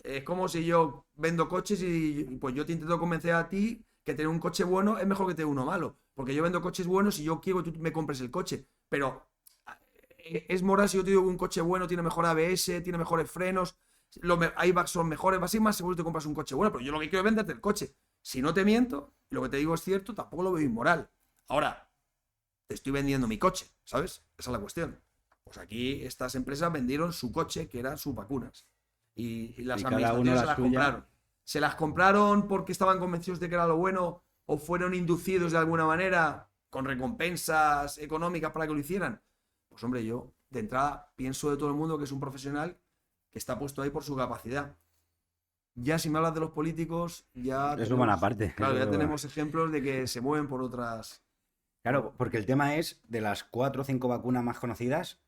Es como si yo vendo coches y pues yo te intento convencer a ti que tener un coche bueno es mejor que tener uno malo. Porque yo vendo coches buenos y yo quiero que tú me compres el coche. Pero es moral si yo te digo que un coche bueno tiene mejor ABS, tiene mejores frenos, los airbags son mejores, vas a ir más seguro que te compras un coche bueno. Pero yo lo que quiero es venderte el coche. Si no te miento, lo que te digo es cierto, tampoco lo veo inmoral. Ahora, te estoy vendiendo mi coche, ¿sabes? Esa es la cuestión. Pues aquí estas empresas vendieron su coche, que eran sus vacunas. Y las administraciones se las compraron. ¿Se las compraron porque estaban convencidos de que era lo bueno o fueron inducidos de alguna manera con recompensas económicas para que lo hicieran? Pues hombre, yo de entrada pienso de todo el mundo que es un profesional que está puesto ahí por su capacidad. Ya si me hablas de los políticos, ya... Es una buena parte. Claro, ya tenemos ejemplos de que se mueven por otras... Claro, porque el tema es, de las 4 o 5 vacunas más conocidas,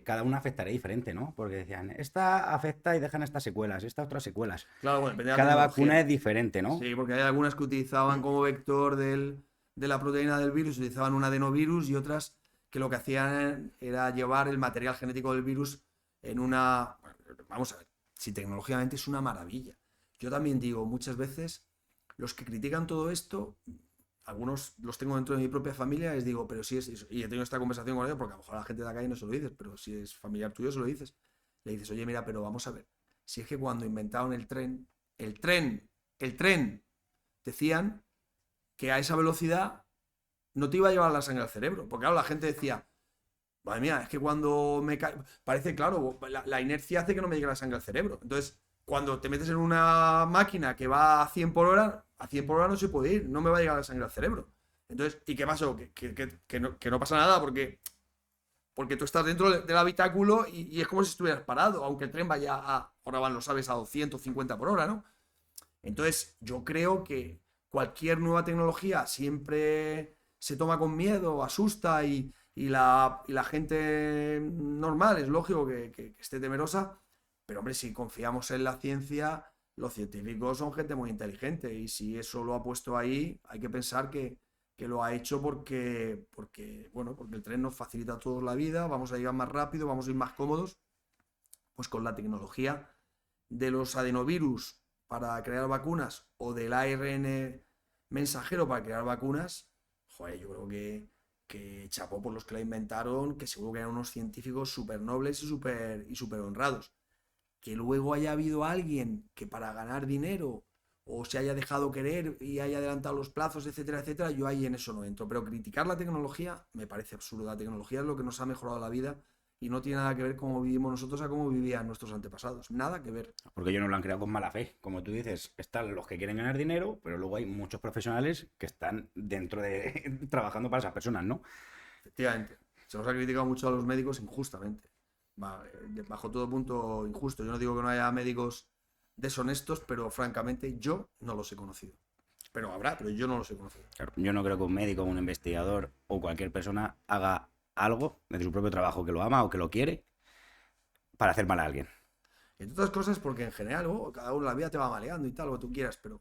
cada una afectaría diferente, ¿no? Porque decían, esta afecta y dejan estas secuelas, estas otras secuelas. Claro, bueno, cada vacuna es diferente, ¿no? Sí, porque hay algunas que utilizaban como vector de la proteína del virus, utilizaban un adenovirus y otras que lo que hacían era llevar el material genético del virus en una... Vamos a ver, si tecnológicamente es una maravilla. Yo también digo, muchas veces, los que critican todo esto... Algunos los tengo dentro de mi propia familia, les digo, pero si es... Y he tenido esta conversación con ellos, porque a lo mejor a la gente de la calle no se lo dices, pero si es familiar tuyo se lo dices. Le dices, oye, mira, pero vamos a ver. Si es que cuando inventaron el tren, decían que a esa velocidad no te iba a llevar la sangre al cerebro. Porque claro, la gente decía, madre mía, es que cuando me cae... Parece claro, la inercia hace que no me llegue la sangre al cerebro. Entonces, cuando te metes en una máquina que va a 100 por hora, a 100 por hora no se puede ir, no me va a llegar la sangre al cerebro. Entonces, ¿y qué pasó? Que no pasa nada porque tú estás dentro del habitáculo y es como si estuvieras parado, aunque el tren vaya ahora van los aves a 250 por hora, ¿no? Entonces, yo creo que cualquier nueva tecnología siempre se toma con miedo, asusta y la gente normal es lógico que esté temerosa, pero hombre, si confiamos en la ciencia, los científicos son gente muy inteligente y si eso lo ha puesto ahí, hay que pensar que lo ha hecho bueno, porque el tren nos facilita a todos la vida, vamos a llegar más rápido, vamos a ir más cómodos, pues con la tecnología de los adenovirus para crear vacunas o del ARN mensajero para crear vacunas, joder, yo creo que chapó por los que la inventaron, que seguro que eran unos científicos súper nobles y súper honrados. Que luego haya habido alguien que para ganar dinero o se haya dejado querer y haya adelantado los plazos, etcétera, etcétera, yo ahí en eso no entro. Pero criticar la tecnología me parece absurdo. La tecnología es lo que nos ha mejorado la vida y no tiene nada que ver cómo vivimos nosotros a cómo vivían nuestros antepasados. Nada que ver. Porque ellos no lo han creado con mala fe. Como tú dices, están los que quieren ganar dinero, pero luego hay muchos profesionales que están dentro de trabajando para esas personas, ¿no? Efectivamente. Se nos ha criticado mucho a los médicos injustamente. Bajo todo punto injusto. Yo no digo que no haya médicos deshonestos, pero francamente yo no los he conocido. Pero habrá, pero yo no los he conocido. Claro, yo no creo que un médico, un investigador o cualquier persona haga algo de su propio trabajo que lo ama o que lo quiere para hacer mal a alguien. Entre otras cosas, porque en general, cada uno en la vida te va maleando y tal, lo que tú quieras, pero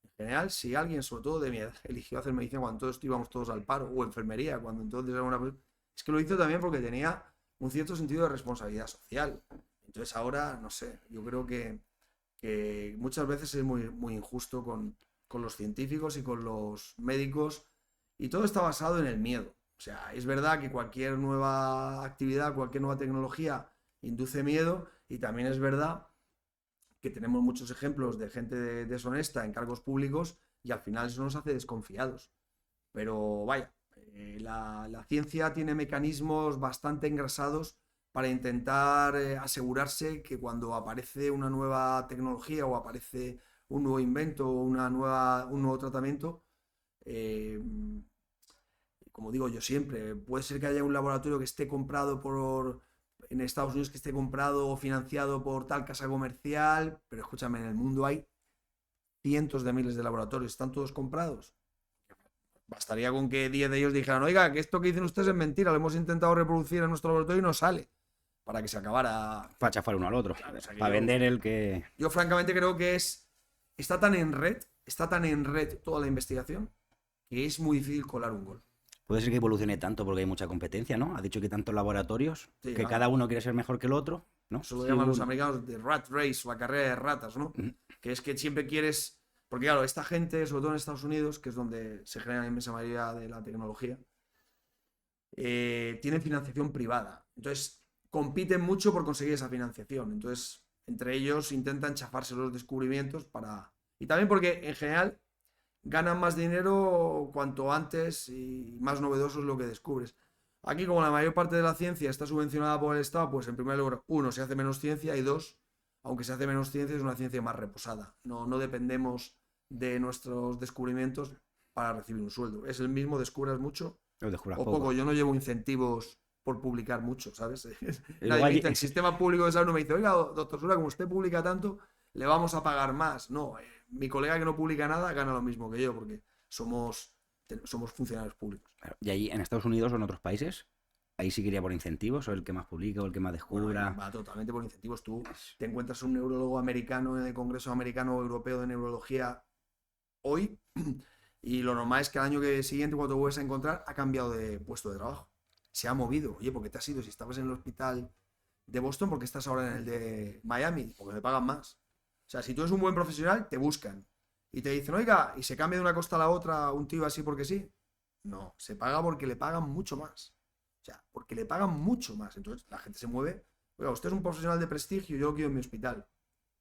en general, si alguien, sobre todo de mi edad, eligió hacer medicina cuando todos íbamos todos al paro, o enfermería, cuando entonces era una... Es que lo hizo también porque tenía un cierto sentido de responsabilidad social. Entonces ahora, no sé, yo creo que muchas veces es muy, muy injusto con los científicos y con los médicos, y todo está basado en el miedo. O sea, es verdad que cualquier nueva actividad, cualquier nueva tecnología induce miedo, y también es verdad que tenemos muchos ejemplos de gente deshonesta en cargos públicos y al final eso nos hace desconfiados. Pero vaya, la ciencia tiene mecanismos bastante engrasados para intentar asegurarse que cuando aparece una nueva tecnología o aparece un nuevo invento o un nuevo tratamiento, eh, como digo yo siempre, puede ser que haya un laboratorio que esté comprado en Estados Unidos, que esté comprado o financiado por tal casa comercial, pero escúchame, en el mundo hay cientos de miles de laboratorios, ¿están todos comprados? Bastaría con que 10 de ellos dijeran, oiga, que esto que dicen ustedes es mentira, lo hemos intentado reproducir en nuestro laboratorio y no sale, para que se acabara. Para chafar uno al otro. Claro, o sea, Para vender el que... Yo francamente creo que está tan en red toda la investigación, que es muy difícil colar un gol. Puede ser que evolucione tanto porque hay mucha competencia, ¿no? Ha dicho que tantos laboratorios, Sí, que claro. cada uno quiere ser mejor que el otro, ¿no? Eso lo Sí, llaman los americanos de rat race, la carrera de ratas, ¿no? Ujú. Que es que siempre quieres. Porque claro, esta gente, sobre todo en Estados Unidos, que es donde se genera la inmensa mayoría de la tecnología, tienen financiación privada. Entonces, compiten mucho por conseguir esa financiación. Entonces, entre ellos intentan chafarse los descubrimientos para... Y también porque, en general, ganan más dinero cuanto antes y más novedoso es lo que descubres. Aquí, como la mayor parte de la ciencia está subvencionada por el Estado, pues en primer lugar, uno, se hace menos ciencia y dos, aunque se hace menos ciencia, es una ciencia más reposada. No dependemos de nuestros descubrimientos para recibir un sueldo. Es el mismo, descubras mucho Lo descubras o poco. poco. Yo no llevo incentivos por publicar mucho, ¿sabes? Y Nadie luego me hay- dice, el sistema público de salud no me dice, oiga, doctor Sura, como usted publica tanto, le vamos a pagar más. No, mi colega que no publica nada gana lo mismo que yo, porque somos funcionarios públicos. Claro, y ahí en Estados Unidos o en otros países, ahí sí que iría por incentivos, o el que más publica, o el que más Bueno, descubra. va totalmente por incentivos. Tú te encuentras un neurólogo americano en el Congreso Americano o Europeo de Neurología hoy y lo normal es que al año siguiente, cuando te vuelves a encontrar, ha cambiado de puesto de trabajo. Se ha movido. Oye, ¿por qué te has ido? Si estabas en el hospital de Boston, ¿por qué estás ahora en el de Miami? Porque me pagan más. O sea, si tú eres un buen profesional, te buscan. Y te dicen, oiga, y se cambia de una costa a la otra un tío así porque sí. No, se paga porque le pagan mucho más. O sea, porque le pagan mucho más. Entonces la gente se mueve. Oiga, usted es un profesional de prestigio, yo lo quiero en mi hospital.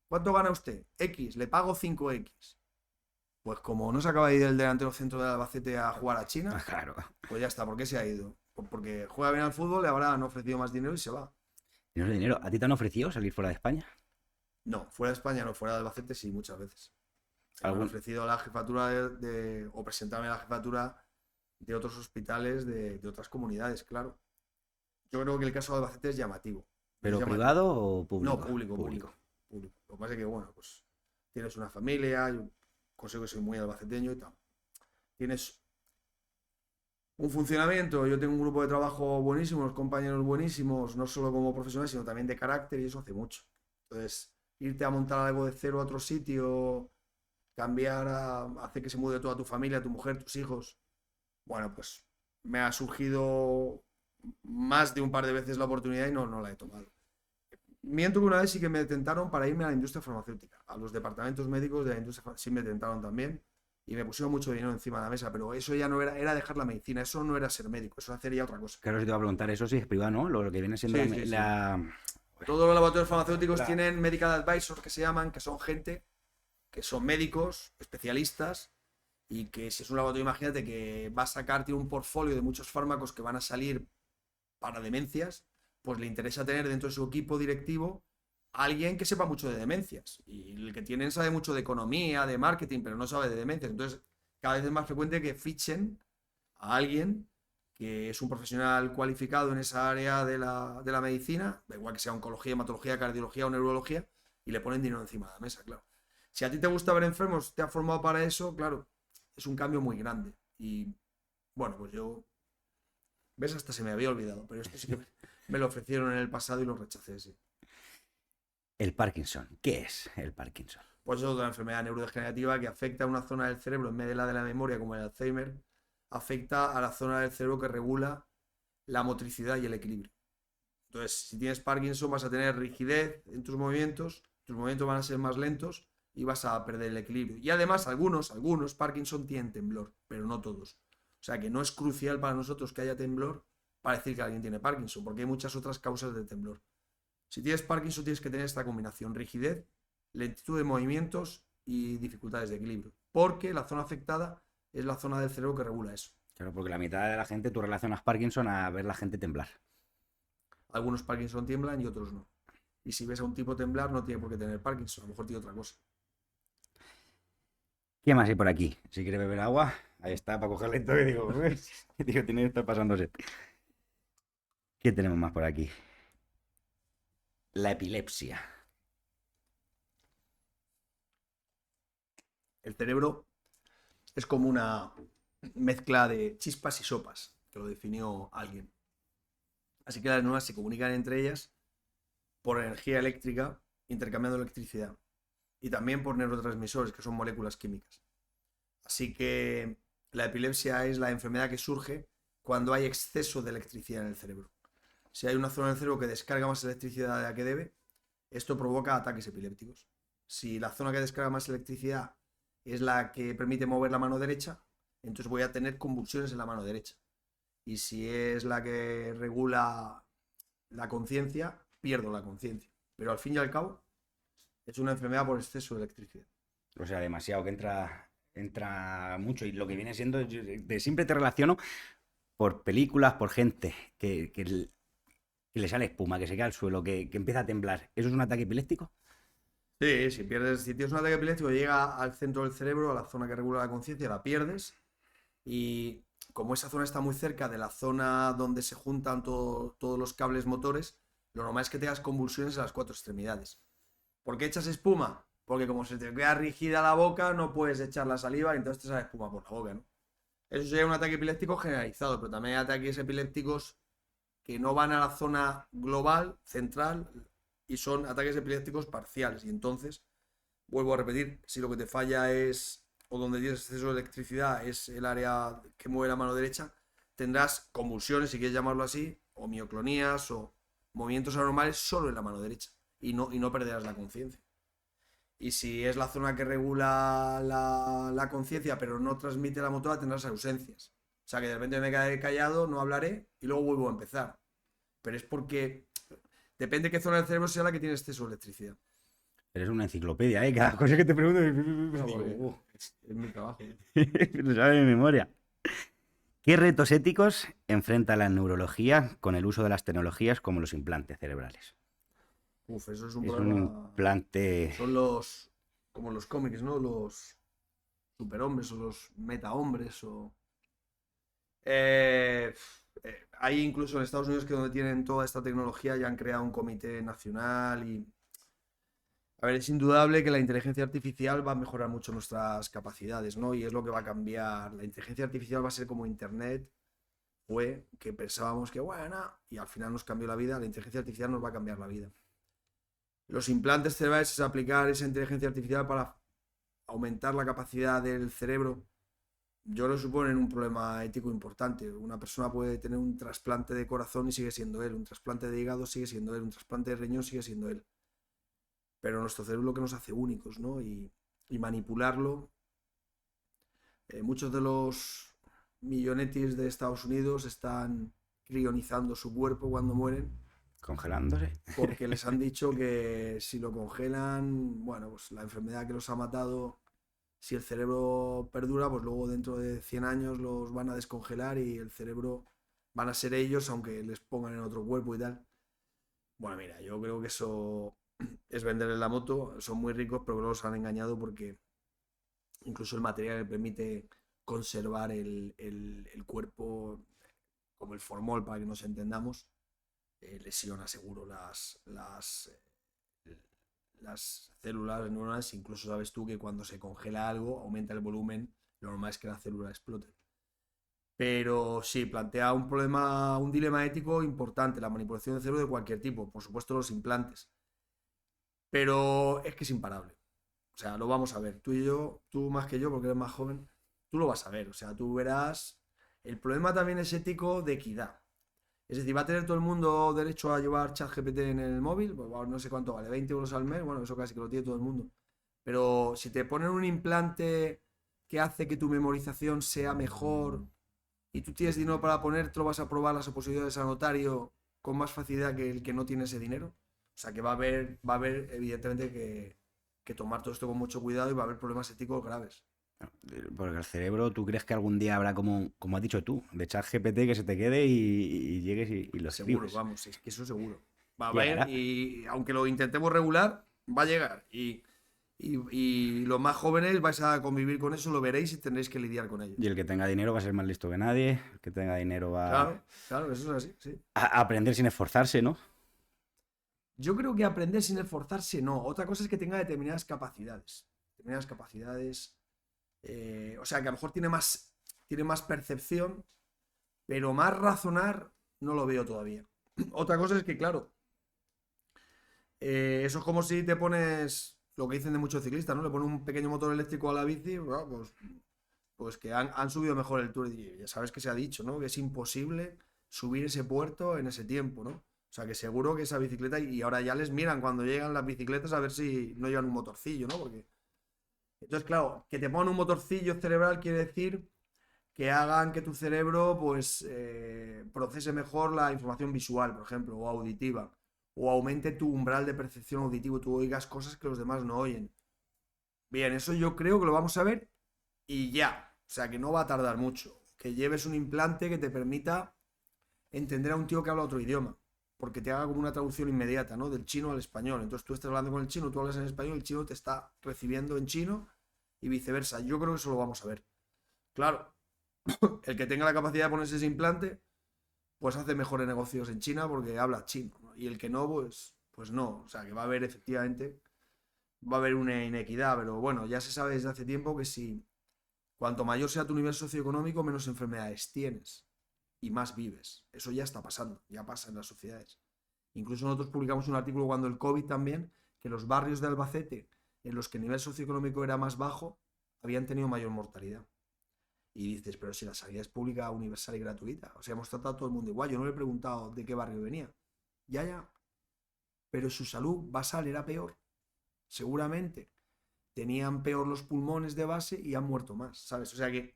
¿Cuánto gana usted? X, le pago 5X. Pues como no se acaba de ir el delantero centro de Albacete a jugar a China, Claro. pues ya está. ¿Por qué se ha ido? Porque juega bien al fútbol, le habrán ofrecido más dinero y se va. Y no es dinero. ¿A ti te han ofrecido salir fuera de España? No, fuera de España no, fuera de Albacete sí, muchas veces. Me han ¿Algún? ofrecido la jefatura o presentarme a la jefatura de otros hospitales de otras comunidades, claro. Yo creo que el caso de Albacete es llamativo. ¿Pero Es llamativo. privado o público? No, público. Lo que pasa es que, bueno, pues tienes una familia, yo consigo que soy muy albaceteño y tal. Tienes un funcionamiento, yo tengo un grupo de trabajo buenísimo, los compañeros buenísimos, no solo como profesionales, sino también de carácter, y eso hace mucho. Entonces, irte a montar algo de cero a otro sitio, cambiar hacer que se mude toda tu familia, tu mujer, tus hijos, bueno, pues me ha surgido más de un par de veces la oportunidad y no la he tomado. Miento que una vez sí que me tentaron para irme a la industria farmacéutica, a los departamentos médicos de la industria farmacéutica, sí me tentaron también y me pusieron mucho dinero encima de la mesa, pero eso ya no era dejar la medicina, eso no era ser médico, eso hacer ya otra cosa. Claro, si te iba a preguntar, eso sí es privado, ¿no? Lo que viene siendo Sí, sí, sí. Todos los laboratorios farmacéuticos tienen medical advisors que se llaman, que son gente, que son médicos, especialistas, y que si es un laboratorio, imagínate que va a sacarte un portfolio de muchos fármacos que van a salir para demencias, pues le interesa tener dentro de su equipo directivo a alguien que sepa mucho de demencias. Y el que tienen sabe mucho de economía, de marketing, pero no sabe de demencias. Entonces, cada vez es más frecuente que fichen a alguien que es un profesional cualificado en esa área de la medicina, da igual que sea oncología, hematología, cardiología o neurología, y le ponen dinero encima de la mesa, claro. Si a ti te gusta ver enfermos, te has formado para eso, claro, es un cambio muy grande. Y bueno, pues yo, ves, hasta se me había olvidado, pero esto sí que me lo ofrecieron en el pasado y lo rechacé, sí. El Parkinson. ¿Qué es el Parkinson? Pues es otra enfermedad neurodegenerativa que afecta a una zona del cerebro en vez de la memoria, como el Alzheimer, afecta a la zona del cerebro que regula la motricidad y el equilibrio. Entonces, si tienes Parkinson, vas a tener rigidez en tus movimientos van a ser más lentos y vas a perder el equilibrio. Y además, algunos Parkinson tienen temblor, pero no todos. O sea que no es crucial para nosotros que haya temblor para decir que alguien tiene Parkinson, porque hay muchas otras causas de temblor. Si tienes Parkinson, tienes que tener esta combinación: rigidez, lentitud de movimientos y dificultades de equilibrio, porque la zona afectada es la zona del cerebro que regula eso. Claro, porque la mitad de la gente tú relacionas Parkinson a ver la gente temblar. Algunos Parkinson tiemblan y otros no. Y si ves a un tipo temblar, no tiene por qué tener Parkinson, a lo mejor tiene otra cosa. ¿Qué más hay por aquí? Si quiere beber agua, ahí está, para cogerle todo. Y digo, digo, tiene que estar pasándose. ¿Qué tenemos más por aquí? La epilepsia. El cerebro es como una mezcla de chispas y sopas, que lo definió alguien. Así que las neuronas se comunican entre ellas por energía eléctrica, intercambiando electricidad. Y también por neurotransmisores, que son moléculas químicas. Así que la epilepsia es la enfermedad que surge cuando hay exceso de electricidad en el cerebro. Si hay una zona del cerebro que descarga más electricidad de la que debe, esto provoca ataques epilépticos. Si la zona que descarga más electricidad es la que permite mover la mano derecha, entonces voy a tener convulsiones en la mano derecha. Y si es la que regula la conciencia, pierdo la conciencia. Pero al fin y al cabo, es una enfermedad por exceso de electricidad. O sea, demasiado, que entra mucho. Y lo que viene siendo, de siempre te relaciono por películas, por gente que le sale espuma, que se cae al suelo, que empieza a temblar. ¿Eso es un ataque epiléptico? Sí, si tienes un ataque epiléptico, llega al centro del cerebro, a la zona que regula la conciencia, la pierdes. Y como esa zona está muy cerca de la zona donde se juntan todos los cables motores, lo normal es que tengas convulsiones en las cuatro extremidades. ¿Por qué echas espuma? Porque como se te queda rígida la boca, no puedes echar la saliva y entonces te sale espuma por la boca, ¿no? Eso sería un ataque epiléptico generalizado, pero también hay ataques epilépticos que no van a la zona global, central, y son ataques epilépticos parciales. Y entonces, vuelvo a repetir, si lo que te falla es, o donde tienes exceso de electricidad, es el área que mueve la mano derecha, tendrás convulsiones, si quieres llamarlo así, o mioclonías, o movimientos anormales solo en la mano derecha. Y no perderás la conciencia. Y si es la zona que regula la conciencia, pero no transmite la motora, tendrás ausencias. O sea que de repente me quedaré callado, no hablaré y luego vuelvo a empezar. Pero es porque depende de qué zona del cerebro sea la que tiene exceso de electricidad. Eres una enciclopedia, ¿eh? Cada cosa que te pregunto, No, digo, es mi trabajo. lo sabes de memoria. ¿Qué retos éticos enfrenta la neurología con el uso de las tecnologías como los implantes cerebrales? Uf, eso es un Es un problema. implante. Son como los cómics, ¿no? Los superhombres o los metahombres o... hay incluso en Estados Unidos que donde tienen toda esta tecnología ya han creado un comité nacional y A ver, es indudable que la inteligencia artificial va a mejorar mucho nuestras capacidades, ¿no? Y es lo que va a cambiar. La inteligencia artificial va a ser como Internet fue, que pensábamos que, bueno, y al final nos cambió la vida. La inteligencia artificial nos va a cambiar la vida. Los implantes cerebrales es aplicar esa inteligencia artificial para aumentar la capacidad del cerebro. Yo lo suponen un problema ético importante. Una persona puede tener un trasplante de corazón y sigue siendo él, un trasplante de hígado sigue siendo él, un trasplante de riñón sigue siendo él. Pero nuestro cerebro es lo que nos hace únicos, ¿no? Y manipularlo. Muchos de los millonetis de Estados Unidos están crionizando su cuerpo cuando mueren Congelándose. porque les han dicho que si lo congelan, bueno, pues la enfermedad que los ha matado, si el cerebro perdura, pues luego dentro de 100 años los van a descongelar y el cerebro van a ser ellos, aunque les pongan en otro cuerpo y tal. Bueno, mira, yo creo que eso es venderles la moto. Son muy ricos, pero luego los han engañado porque incluso el material que permite conservar el cuerpo, como el formol, para que nos entendamos, lesiona seguro las células neuronales. Incluso sabes tú que cuando se congela algo, aumenta el volumen, lo normal es que la célula explote. Pero sí, plantea un problema, un dilema ético importante, la manipulación del cerebro de cualquier tipo, por supuesto los implantes. Pero es que es imparable. O sea, lo vamos a ver. Tú y yo, tú más que yo, porque eres más joven, tú lo vas a ver. O sea, tú verás. El problema también es ético de equidad. Es decir, ¿va a tener todo el mundo derecho a llevar ChatGPT en el móvil? Pues no sé cuánto vale, 20 euros al mes. Bueno, eso casi que lo tiene todo el mundo. Pero si te ponen un implante que hace que tu memorización sea mejor y tú tienes dinero para ponértelo, vas a probar las oposiciones a notario con más facilidad que el que no tiene ese dinero. O sea que va a haber evidentemente que tomar todo esto con mucho cuidado y va a haber problemas éticos graves. Porque el cerebro, ¿tú crees que algún día habrá como has dicho tú, de chat GPT que se te quede y llegues y lo Seguro, escribes? vamos, es que eso seguro. Va a haber Llegará. y aunque lo intentemos regular, va a llegar. Y los más jóvenes vais a convivir con eso, lo veréis y tendréis que lidiar con ello. Y el que tenga dinero va a ser más listo que nadie. El que tenga dinero va Claro, claro, eso es así, sí. a aprender sin esforzarse, ¿no? Yo creo que aprender sin esforzarse no. Otra cosa es que tenga determinadas capacidades. Determinadas capacidades. O sea, que a lo mejor tiene más percepción, pero más razonar no lo veo todavía. Otra cosa es que, claro, eso es como si te pones lo que dicen de muchos ciclistas, ¿no? Le ponen un pequeño motor eléctrico a la bici, bueno, pues que han subido mejor el Tour. Y ya sabes que se ha dicho, ¿no? Que es imposible subir ese puerto en ese tiempo, ¿no? O sea, que seguro que esa bicicleta, y ahora ya les miran cuando llegan las bicicletas a ver si no llevan un motorcillo, ¿no? Porque entonces, claro, que te pongan un motorcillo cerebral quiere decir que hagan que tu cerebro, pues, procese mejor la información visual, por ejemplo, o auditiva, o aumente tu umbral de percepción auditivo, tú oigas cosas que los demás no oyen. Bien, eso yo creo que lo vamos a ver y ya. O sea, que no va a tardar mucho. Que lleves un implante que te permita entender a un tío que habla otro idioma. Porque te haga como una traducción inmediata, ¿no? Del chino al español. Entonces tú estás hablando con el chino, tú hablas en español, el chino te está recibiendo en chino y viceversa. Yo creo que eso lo vamos a ver. Claro, el que tenga la capacidad de ponerse ese implante, pues hace mejores negocios en China porque habla chino, ¿no? Y el que no, pues no. O sea, que va a haber efectivamente, va a haber una inequidad, pero bueno, ya se sabe desde hace tiempo que si cuanto mayor sea tu nivel socioeconómico, menos enfermedades tienes y más vives. Eso ya está pasando, ya pasa en las sociedades. Incluso nosotros publicamos un artículo cuando el COVID también, que los barrios de Albacete, en los que el nivel socioeconómico era más bajo, habían tenido mayor mortalidad. Y dices, pero si la sanidad es pública, universal y gratuita. O sea, hemos tratado a todo el mundo igual. Yo no le he preguntado de qué barrio venía. Ya, ya. Pero su salud basal era peor. Seguramente. Tenían peor los pulmones de base y han muerto más, ¿sabes? O sea que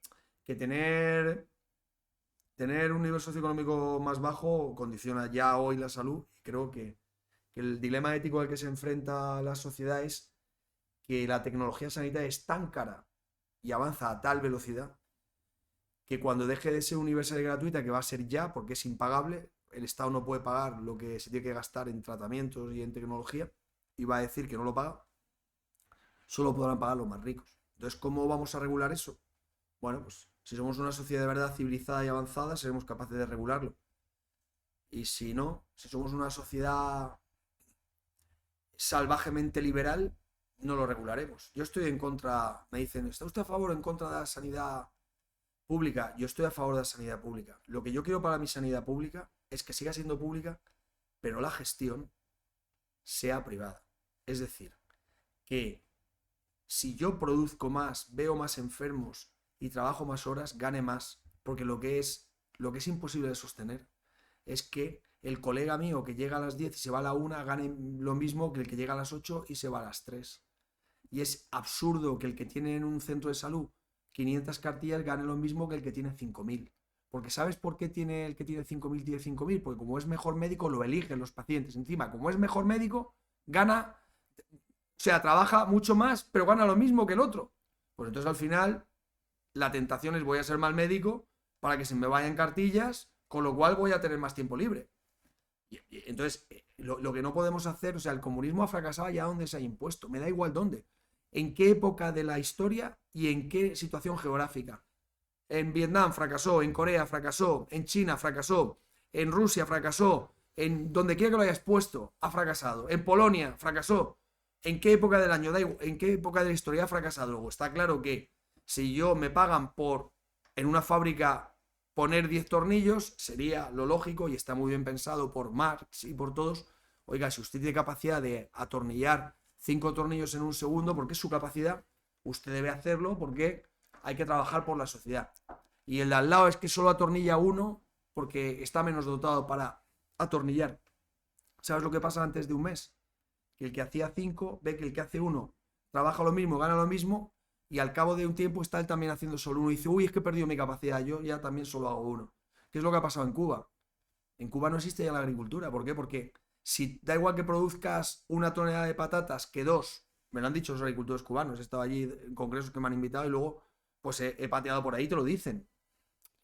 tener un nivel socioeconómico más bajo condiciona ya hoy la salud. Y creo que el dilema ético al que se enfrenta la sociedad es que la tecnología sanitaria es tan cara y avanza a tal velocidad que cuando deje de ser universal y gratuita, que va a ser ya porque es impagable, el Estado no puede pagar lo que se tiene que gastar en tratamientos y en tecnología, y va a decir que no lo paga, solo podrán pagar los más ricos. Entonces, ¿cómo vamos a regular eso? Bueno, pues si somos una sociedad de verdad civilizada y avanzada, seremos capaces de regularlo. Y si no, si somos una sociedad salvajemente liberal, no lo regularemos. Yo estoy en contra, me dicen, ¿está usted a favor o en contra de la sanidad pública? Yo estoy a favor de la sanidad pública. Lo que yo quiero para mi sanidad pública es que siga siendo pública, pero la gestión sea privada. Es decir, que si yo produzco más, veo más enfermos y trabajo más horas, gane más. Porque lo que es imposible de sostener es que el colega mío que llega a las 10 y se va a la 1 gane lo mismo que el que llega a las 8 y se va a las 3. Y es absurdo que el que tiene en un centro de salud 500 cartillas gane lo mismo que el que tiene 5.000. Porque ¿sabes por qué tiene el que tiene 5.000 tiene 5.000? Porque como es mejor médico, lo eligen los pacientes. Encima, como es mejor médico, gana, o sea, trabaja mucho más, pero gana lo mismo que el otro. Pues entonces al final, la tentación es voy a ser mal médico para que se me vayan cartillas, con lo cual voy a tener más tiempo libre. Entonces, lo que no podemos hacer, o sea, el comunismo ha fracasado allá donde se ha impuesto, me da igual dónde, en qué época de la historia y en qué situación geográfica. En Vietnam fracasó, en Corea fracasó, en China fracasó, en Rusia fracasó, en donde quiera que lo hayas puesto, ha fracasado, en Polonia fracasó. ¿En qué época del año, en qué época de la historia ha fracasado? Luego está claro que si yo me pagan por en una fábrica poner 10 tornillos, sería lo lógico y está muy bien pensado por Marx y por todos. Oiga, si usted tiene capacidad de atornillar 5 tornillos en un segundo, porque es su capacidad, usted debe hacerlo porque hay que trabajar por la sociedad. Y el de al lado es que solo atornilla uno porque está menos dotado para atornillar. ¿Sabes lo que pasa antes de un mes? Que el que hacía 5 ve que el que hace 1 trabaja lo mismo, gana lo mismo, y al cabo de un tiempo está él también haciendo solo 1 y dice, uy, es que he perdido mi capacidad, yo ya también solo hago 1. ¿Qué es lo que ha pasado en Cuba? En Cuba no existe ya la agricultura. ¿Por qué? Porque si da igual que produzcas 1 tonelada de patatas que 2, me lo han dicho los agricultores cubanos, he estado allí en congresos que me han invitado y luego pues he pateado por ahí, te lo dicen.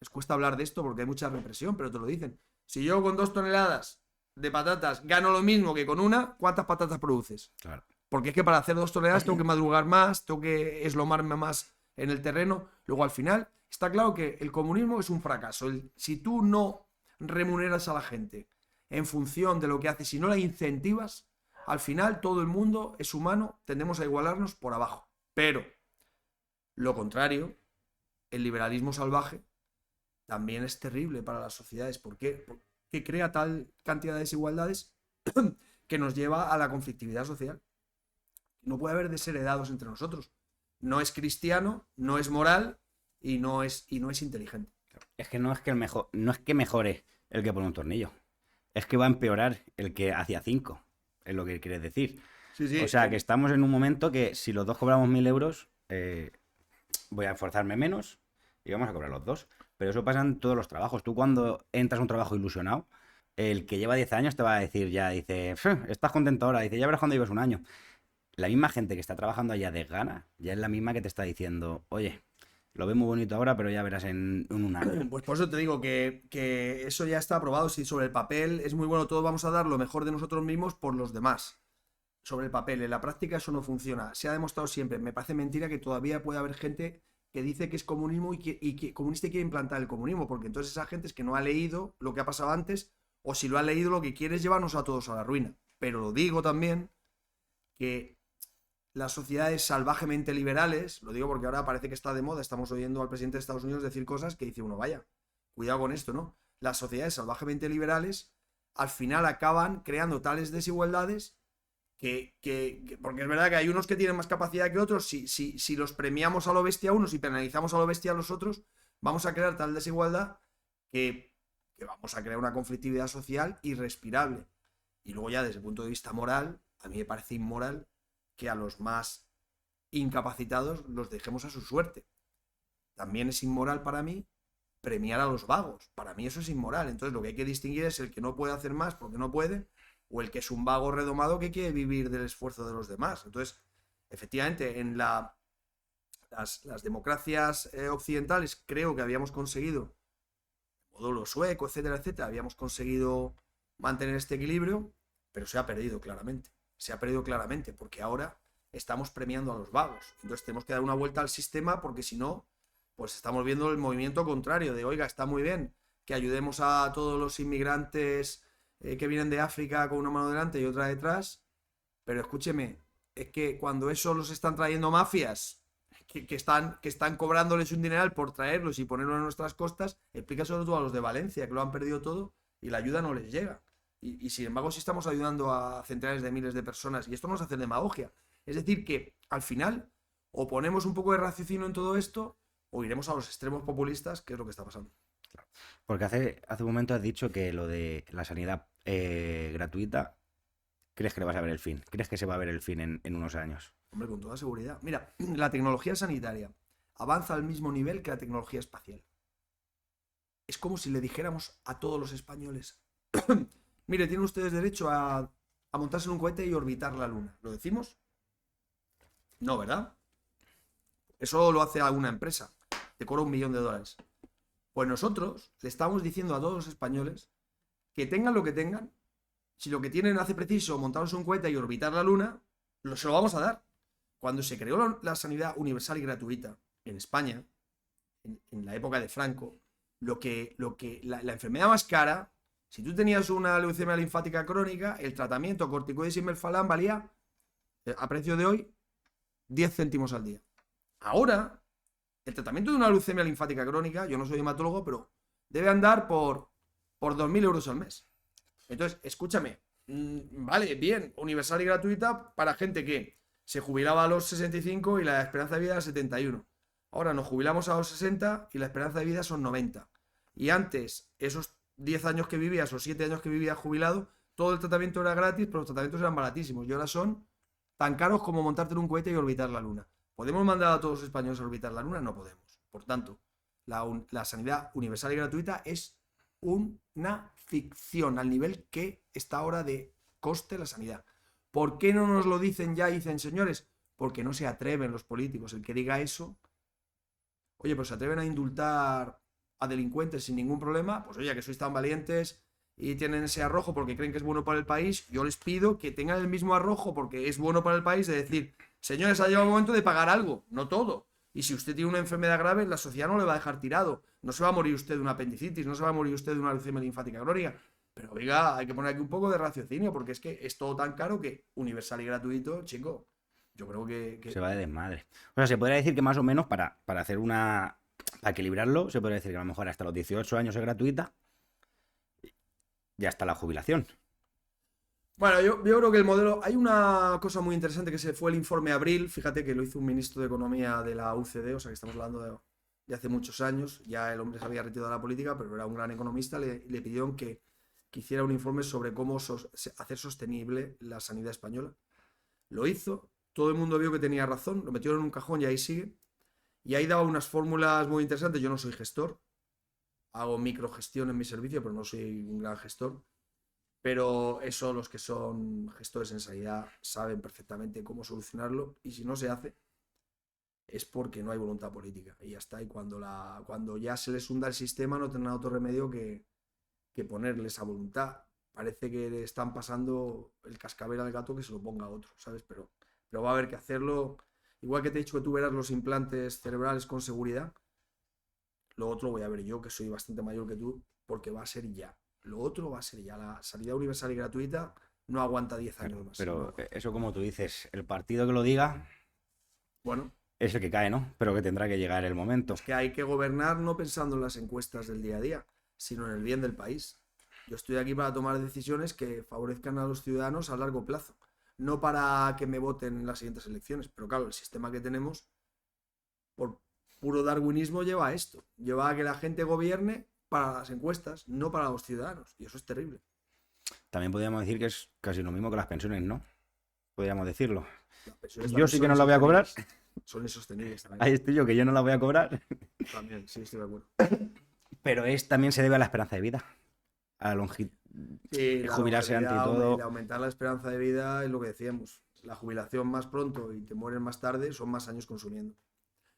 Les cuesta hablar de esto porque hay mucha represión, pero te lo dicen. Si yo con 2 toneladas de patatas gano lo mismo que con 1, ¿cuántas patatas produces? Claro. Porque es que para hacer 2 toneladas tengo que madrugar más, tengo que eslomarme más en el terreno. Luego al final está claro que el comunismo es un fracaso. Si tú no remuneras a la gente en función de lo que hace, si no la incentivas, al final todo el mundo es humano, tendemos a igualarnos por abajo. Pero lo contrario, el liberalismo salvaje, también es terrible para las sociedades. ¿Por qué? Porque crea tal cantidad de desigualdades que nos lleva a la conflictividad social. No puede haber desheredados entre nosotros. No es cristiano, no es moral y no es inteligente. Es que no es que no es que mejore el que pone un tornillo. Es que va a empeorar el que hacía 5. Es lo que quieres decir. Sí, sí. O sea, que estamos en un momento que si los dos cobramos 1.000 euros, voy a esforzarme menos y vamos a cobrar los dos. Pero eso pasa en todos los trabajos. Tú cuando entras a un trabajo ilusionado, el que lleva 10 años te va a decir ya, dice, estás contento ahora, dice, ya verás cuando lleves un año. La misma gente que está trabajando allá de gana, ya es la misma que te está diciendo, oye, lo ves muy bonito ahora, pero ya verás en un año. Pues por eso te digo que eso ya está aprobado. Si sobre el papel es muy bueno, todos vamos a dar lo mejor de nosotros mismos por los demás. Sobre el papel, en la práctica eso no funciona. Se ha demostrado siempre. Me parece mentira que todavía puede haber gente que dice que es comunismo y que comunista quiere implantar el comunismo, porque entonces esa gente es que no ha leído lo que ha pasado antes, o si lo ha leído lo que quiere es llevarnos a todos a la ruina. Pero lo digo también que las sociedades salvajemente liberales, lo digo porque ahora parece que está de moda, estamos oyendo al presidente de Estados Unidos decir cosas que dice uno, vaya, cuidado con esto, ¿no? Las sociedades salvajemente liberales al final acaban creando tales desigualdades porque es verdad que hay unos que tienen más capacidad que otros. Si los premiamos a lo bestia a unos y penalizamos a lo bestia a los otros, vamos a crear tal desigualdad que vamos a crear una conflictividad social irrespirable. Y luego ya desde el punto de vista moral, a mí me parece inmoral que a los más incapacitados los dejemos a su suerte. También es inmoral para mí premiar a los vagos. Para mí eso es inmoral. Entonces lo que hay que distinguir es el que no puede hacer más porque no puede, o el que es un vago redomado que quiere vivir del esfuerzo de los demás. Entonces, efectivamente, en las democracias occidentales creo que habíamos conseguido, modelo sueco, etcétera, etcétera, habíamos conseguido mantener este equilibrio, pero se ha perdido claramente. Se ha perdido claramente porque ahora estamos premiando a los vagos. Entonces tenemos que dar una vuelta al sistema porque si no, pues estamos viendo el movimiento contrario de, oiga, está muy bien que ayudemos a todos los inmigrantes que vienen de África con una mano delante y otra detrás, Pero escúcheme, es que cuando eso los están trayendo mafias, que están cobrándoles un dineral por traerlos y ponerlos a nuestras costas, explícaselo tú a los de Valencia, que lo han perdido todo y la ayuda no les llega. Y sin embargo, si estamos ayudando a centenares de miles de personas, y esto no es hacer demagogia. Es decir, que al final, o ponemos un poco de raciocinio en todo esto, o iremos a los extremos populistas, que es lo que está pasando. Porque hace un momento has dicho que lo de la sanidad gratuita, ¿crees que le vas a ver el fin? ¿Crees que se va a ver el fin en unos años? Hombre, con toda seguridad. Mira, la tecnología sanitaria avanza al mismo nivel que la tecnología espacial. Es como si le dijéramos a todos los españoles, mire, tienen ustedes derecho a montarse en un cohete y orbitar la Luna. ¿Lo decimos? No, ¿verdad? Eso lo hace alguna empresa. Te cobra $1.000.000. Pues nosotros le estamos diciendo a todos los españoles que tengan lo que tengan, si lo que tienen hace preciso montarse un cohete y orbitar la Luna, se lo vamos a dar. Cuando se creó la sanidad universal y gratuita en España, en la época de Franco, la enfermedad más cara, si tú tenías una leucemia linfática crónica, el tratamiento corticoides y melfalán valía, a precio de hoy, 10 céntimos al día. Ahora, el tratamiento de una leucemia linfática crónica, yo no soy hematólogo, pero debe andar por 2.000 euros al mes. Entonces, escúchame, vale, bien, universal y gratuita para gente que se jubilaba a los 65 y la esperanza de vida era 71. Ahora nos jubilamos a los 60 y la esperanza de vida son 90. Y antes, esos 10 años que vivías o 7 años que vivías jubilado, todo el tratamiento era gratis, pero los tratamientos eran baratísimos. Y ahora son tan caros como montarte en un cohete y orbitar la Luna. ¿Podemos mandar a todos los españoles a orbitar la Luna? No podemos. Por tanto, la sanidad universal y gratuita es una ficción al nivel que está ahora de coste la sanidad. ¿Por qué no nos lo dicen ya? Dicen, señores, porque no se atreven los políticos. El que diga eso, oye, pues se atreven a indultar a delincuentes sin ningún problema, pues oye, que sois tan valientes y tienen ese arrojo porque creen que es bueno para el país, yo les pido que tengan el mismo arrojo porque es bueno para el país de decir, señores, ha llegado el momento de pagar algo, no todo. Y si usted tiene una enfermedad grave, la sociedad no le va a dejar tirado. No se va a morir usted de una apendicitis, no se va a morir usted de una leucemia linfática crónica. Pero oiga, hay que poner aquí un poco de raciocinio porque es que es todo tan caro que universal y gratuito, chico, yo creo que... Se va de desmadre. O sea, se podría decir que más o menos para hacer para equilibrarlo, se podría decir que a lo mejor hasta los 18 años es gratuita y hasta la jubilación. Bueno, yo creo que el modelo... Hay una cosa muy interesante que se fue el informe Abril, fíjate que lo hizo un ministro de Economía de la UCD, o sea que estamos hablando de hace muchos años, ya el hombre se había retirado de la política, pero era un gran economista, le pidieron que hiciera un informe sobre cómo hacer sostenible la sanidad española. Lo hizo, todo el mundo vio que tenía razón, lo metieron en un cajón y ahí sigue. Y ahí daba unas fórmulas muy interesantes. Yo no soy gestor, hago microgestión en mi servicio, pero no soy un gran gestor. Pero eso los que son gestores en sanidad saben perfectamente cómo solucionarlo y si no se hace es porque no hay voluntad política y ya está. Y cuando ya se les hunda el sistema no tendrán otro remedio que ponerle esa voluntad. Parece que le están pasando el cascabel al gato que se lo ponga a otro, ¿sabes? Pero va a haber que hacerlo. Igual que te he dicho que tú verás los implantes cerebrales con seguridad, lo otro voy a ver yo, que soy bastante mayor que tú, porque va a ser ya. Lo otro va a ser ya. La sanidad universal y gratuita no aguanta 10 años más. Pero ¿no? eso, como tú dices, el partido que lo diga, bueno, es el que cae, ¿no? Pero que tendrá que llegar el momento. Es que hay que gobernar no pensando en las encuestas del día a día, sino en el bien del país. Yo estoy aquí para tomar decisiones que favorezcan a los ciudadanos a largo plazo, no para que me voten en las siguientes elecciones. Pero claro, el sistema que tenemos, por puro darwinismo, lleva a esto. Lleva a que la gente gobierne para las encuestas, no para los ciudadanos. Y eso es terrible. También podríamos decir que es casi lo mismo que las pensiones, ¿no? Podríamos decirlo. Yo Yo sí que no la voy a cobrar. Son insostenibles también. Ahí estoy yo, que yo no la voy a cobrar. También, sí, estoy de acuerdo. Pero también se debe a la esperanza de vida. A la Sí, jubilarse antes y todo. El aumentar la esperanza de vida es lo que decíamos. La jubilación más pronto y te mueren más tarde son más años consumiendo.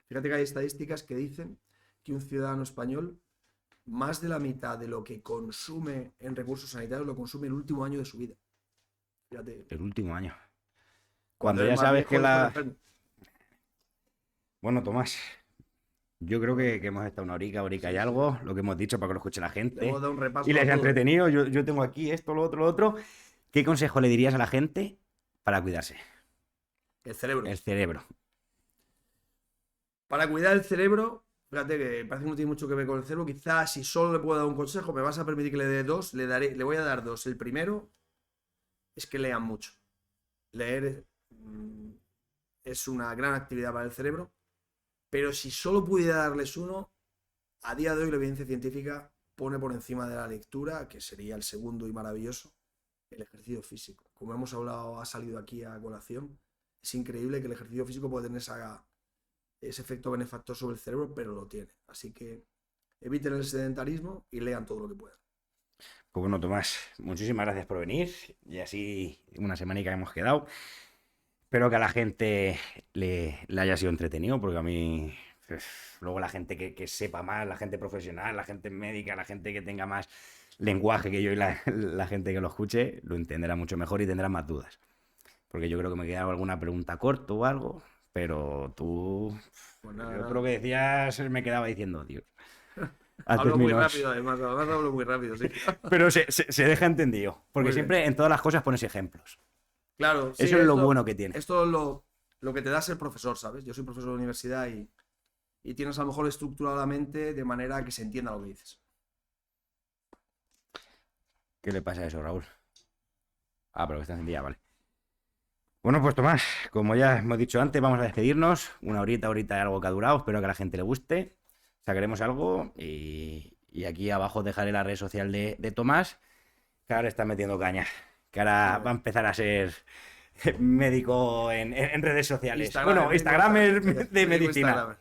Fíjate que hay estadísticas que dicen que un ciudadano español, más de la mitad de lo que consume en recursos sanitarios lo consume el último año de su vida. Fíjate. El último año. Cuando ya sabes que la... Bueno, Tomás, yo creo que hemos estado una horica y algo, lo que hemos dicho para que lo escuche la gente. Un repaso y les ha entretenido. Yo tengo aquí esto, lo otro. ¿Qué consejo le dirías a la gente para cuidarse? El cerebro. El cerebro. Para cuidar el cerebro, fíjate que parece que no tiene mucho que ver con el cerebro. Quizás si solo le puedo dar un consejo, me vas a permitir que le dé dos, le voy a dar dos. El primero es que lean mucho. Leer es una gran actividad para el cerebro, pero si solo pudiera darles uno, a día de hoy la evidencia científica pone por encima de la lectura, que sería el segundo y maravilloso, el ejercicio físico. Como hemos hablado, ha salido aquí a colación, es increíble que el ejercicio físico puede tener ese efecto benefactor sobre el cerebro, pero lo tiene. Así que eviten el sedentarismo y lean todo lo que puedan. Pues bueno, Tomás, muchísimas gracias por venir. Y así una semanica que hemos quedado. Espero que a la gente le haya sido entretenido, porque a mí, luego la gente que sepa más, la gente profesional, la gente médica, la gente que tenga más lenguaje que yo y la gente que lo escuche, lo entenderá mucho mejor y tendrá más dudas. Porque yo creo que me quedaba alguna pregunta corta o algo, pero tú, Pues yo nada. creo que decías, me quedaba diciendo, Dios. Hablo muy rápido, además hablo muy rápido, sí. Pero se deja entendido, porque Muy siempre bien. en todas las cosas pones ejemplos. Claro, sí, Eso es lo bueno que tiene. Esto es lo que te da ser profesor, ¿sabes? Yo soy profesor de universidad y tienes a lo mejor estructurado la mente de manera que se entienda lo que dices. ¿Qué le pasa a eso, Raúl? Ah, pero que está encendida, vale. Bueno, pues Tomás, como ya hemos dicho antes, vamos a despedirnos. Una horita y algo que ha durado. Espero que a la gente le guste. Sacaremos algo y aquí abajo dejaré la red social de Tomás, que ahora está metiendo caña. Que ahora va a empezar a ser médico en redes sociales. Bueno, Instagramer de medicina. Instagram.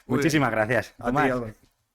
Muchísimas gracias, A ti, Tomás. Álvaro.